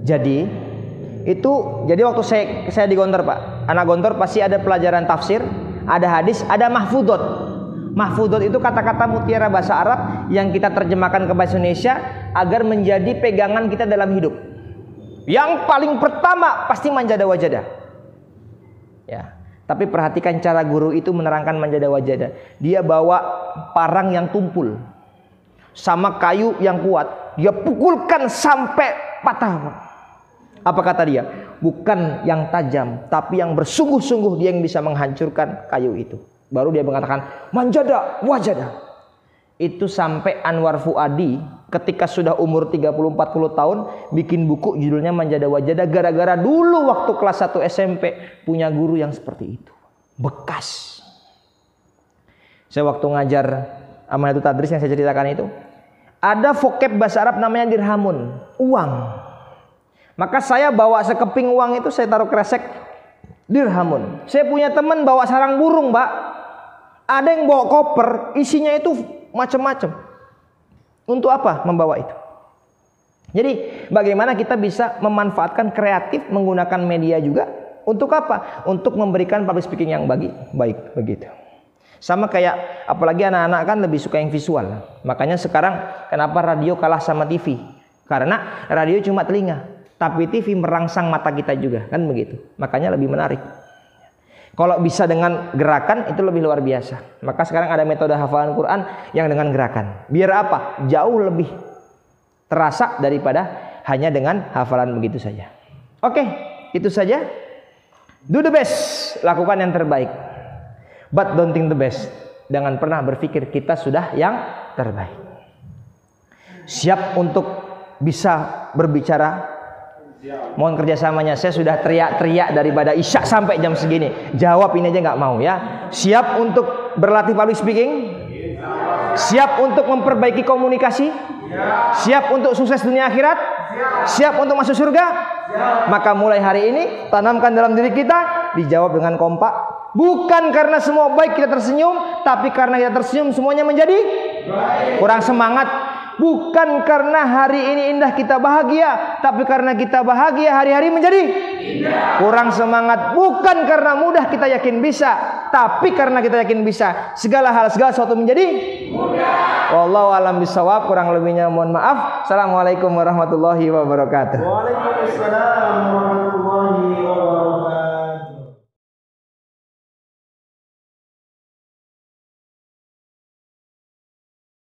[SPEAKER 1] Jadi waktu saya di Gontor Pak, anak Gontor pasti ada pelajaran tafsir, ada hadis, ada mahfudot. Mahfudot itu kata-kata mutiara bahasa Arab yang kita terjemahkan ke bahasa Indonesia agar menjadi pegangan kita dalam hidup. Yang paling pertama pasti manjada wajada. Ya, tapi perhatikan cara guru itu menerangkan manjada wajada. Dia bawa parang yang tumpul sama kayu yang kuat, dia pukulkan sampai patah. Apa kata dia? Bukan yang tajam, tapi yang bersungguh-sungguh dia yang bisa menghancurkan kayu itu. Baru dia mengatakan manjada wajada. Itu sampai Anwar Fuadi ketika sudah umur 30-40 tahun bikin buku judulnya Manjada Wajada, gara-gara dulu waktu kelas 1 SMP punya guru yang seperti itu. Bekas. Saya waktu ngajar Amanatul Tadris yang saya ceritakan itu, ada vocab bahasa Arab namanya dirhamun, uang. Maka saya bawa sekeping uang itu saya taruh kresek, dirhamun. Saya punya teman bawa sarang burung, Pak. Ada yang bawa koper, isinya itu macam-macam. Untuk apa membawa itu? Jadi bagaimana kita bisa memanfaatkan kreatif menggunakan media juga untuk apa? Untuk memberikan public speaking yang baik begitu. Sama kayak apalagi anak-anak kan lebih suka yang visual. Makanya sekarang kenapa radio kalah sama TV? Karena radio cuma telinga, tapi TV merangsang mata kita juga, kan begitu. Makanya lebih menarik. Kalau bisa dengan gerakan itu lebih luar biasa. Maka sekarang ada metode hafalan Quran yang dengan gerakan. Biar apa? Jauh lebih terasa daripada hanya dengan hafalan begitu saja. Oke, itu saja. Do the best, lakukan yang terbaik. But don't think the best. Jangan pernah berpikir kita sudah yang terbaik. Siap untuk bisa berbicara. Mohon kerjasamanya. Saya sudah teriak-teriak daripada isya sampai jam segini. Jawab ini aja nggak mau ya. Siap untuk berlatih public speaking? Siap untuk memperbaiki komunikasi? Siap untuk sukses dunia akhirat? Siap untuk masuk surga? Maka mulai hari ini tanamkan dalam diri kita, dijawab dengan kompak. Bukan karena semua baik kita tersenyum, tapi karena kita tersenyum semuanya menjadi baik. Kurang semangat. Bukan karena hari ini indah kita bahagia, tapi karena kita bahagia hari-hari menjadi indah. Kurang semangat. Bukan karena mudah kita yakin bisa, tapi karena kita yakin bisa, segala sesuatu menjadi mudah. Wallahu a'lam bishawab. Kurang lebihnya mohon maaf. Assalamualaikum warahmatullahi wabarakatuh.
[SPEAKER 2] Waalaikumsalam warahmatullahi wabarakatuh.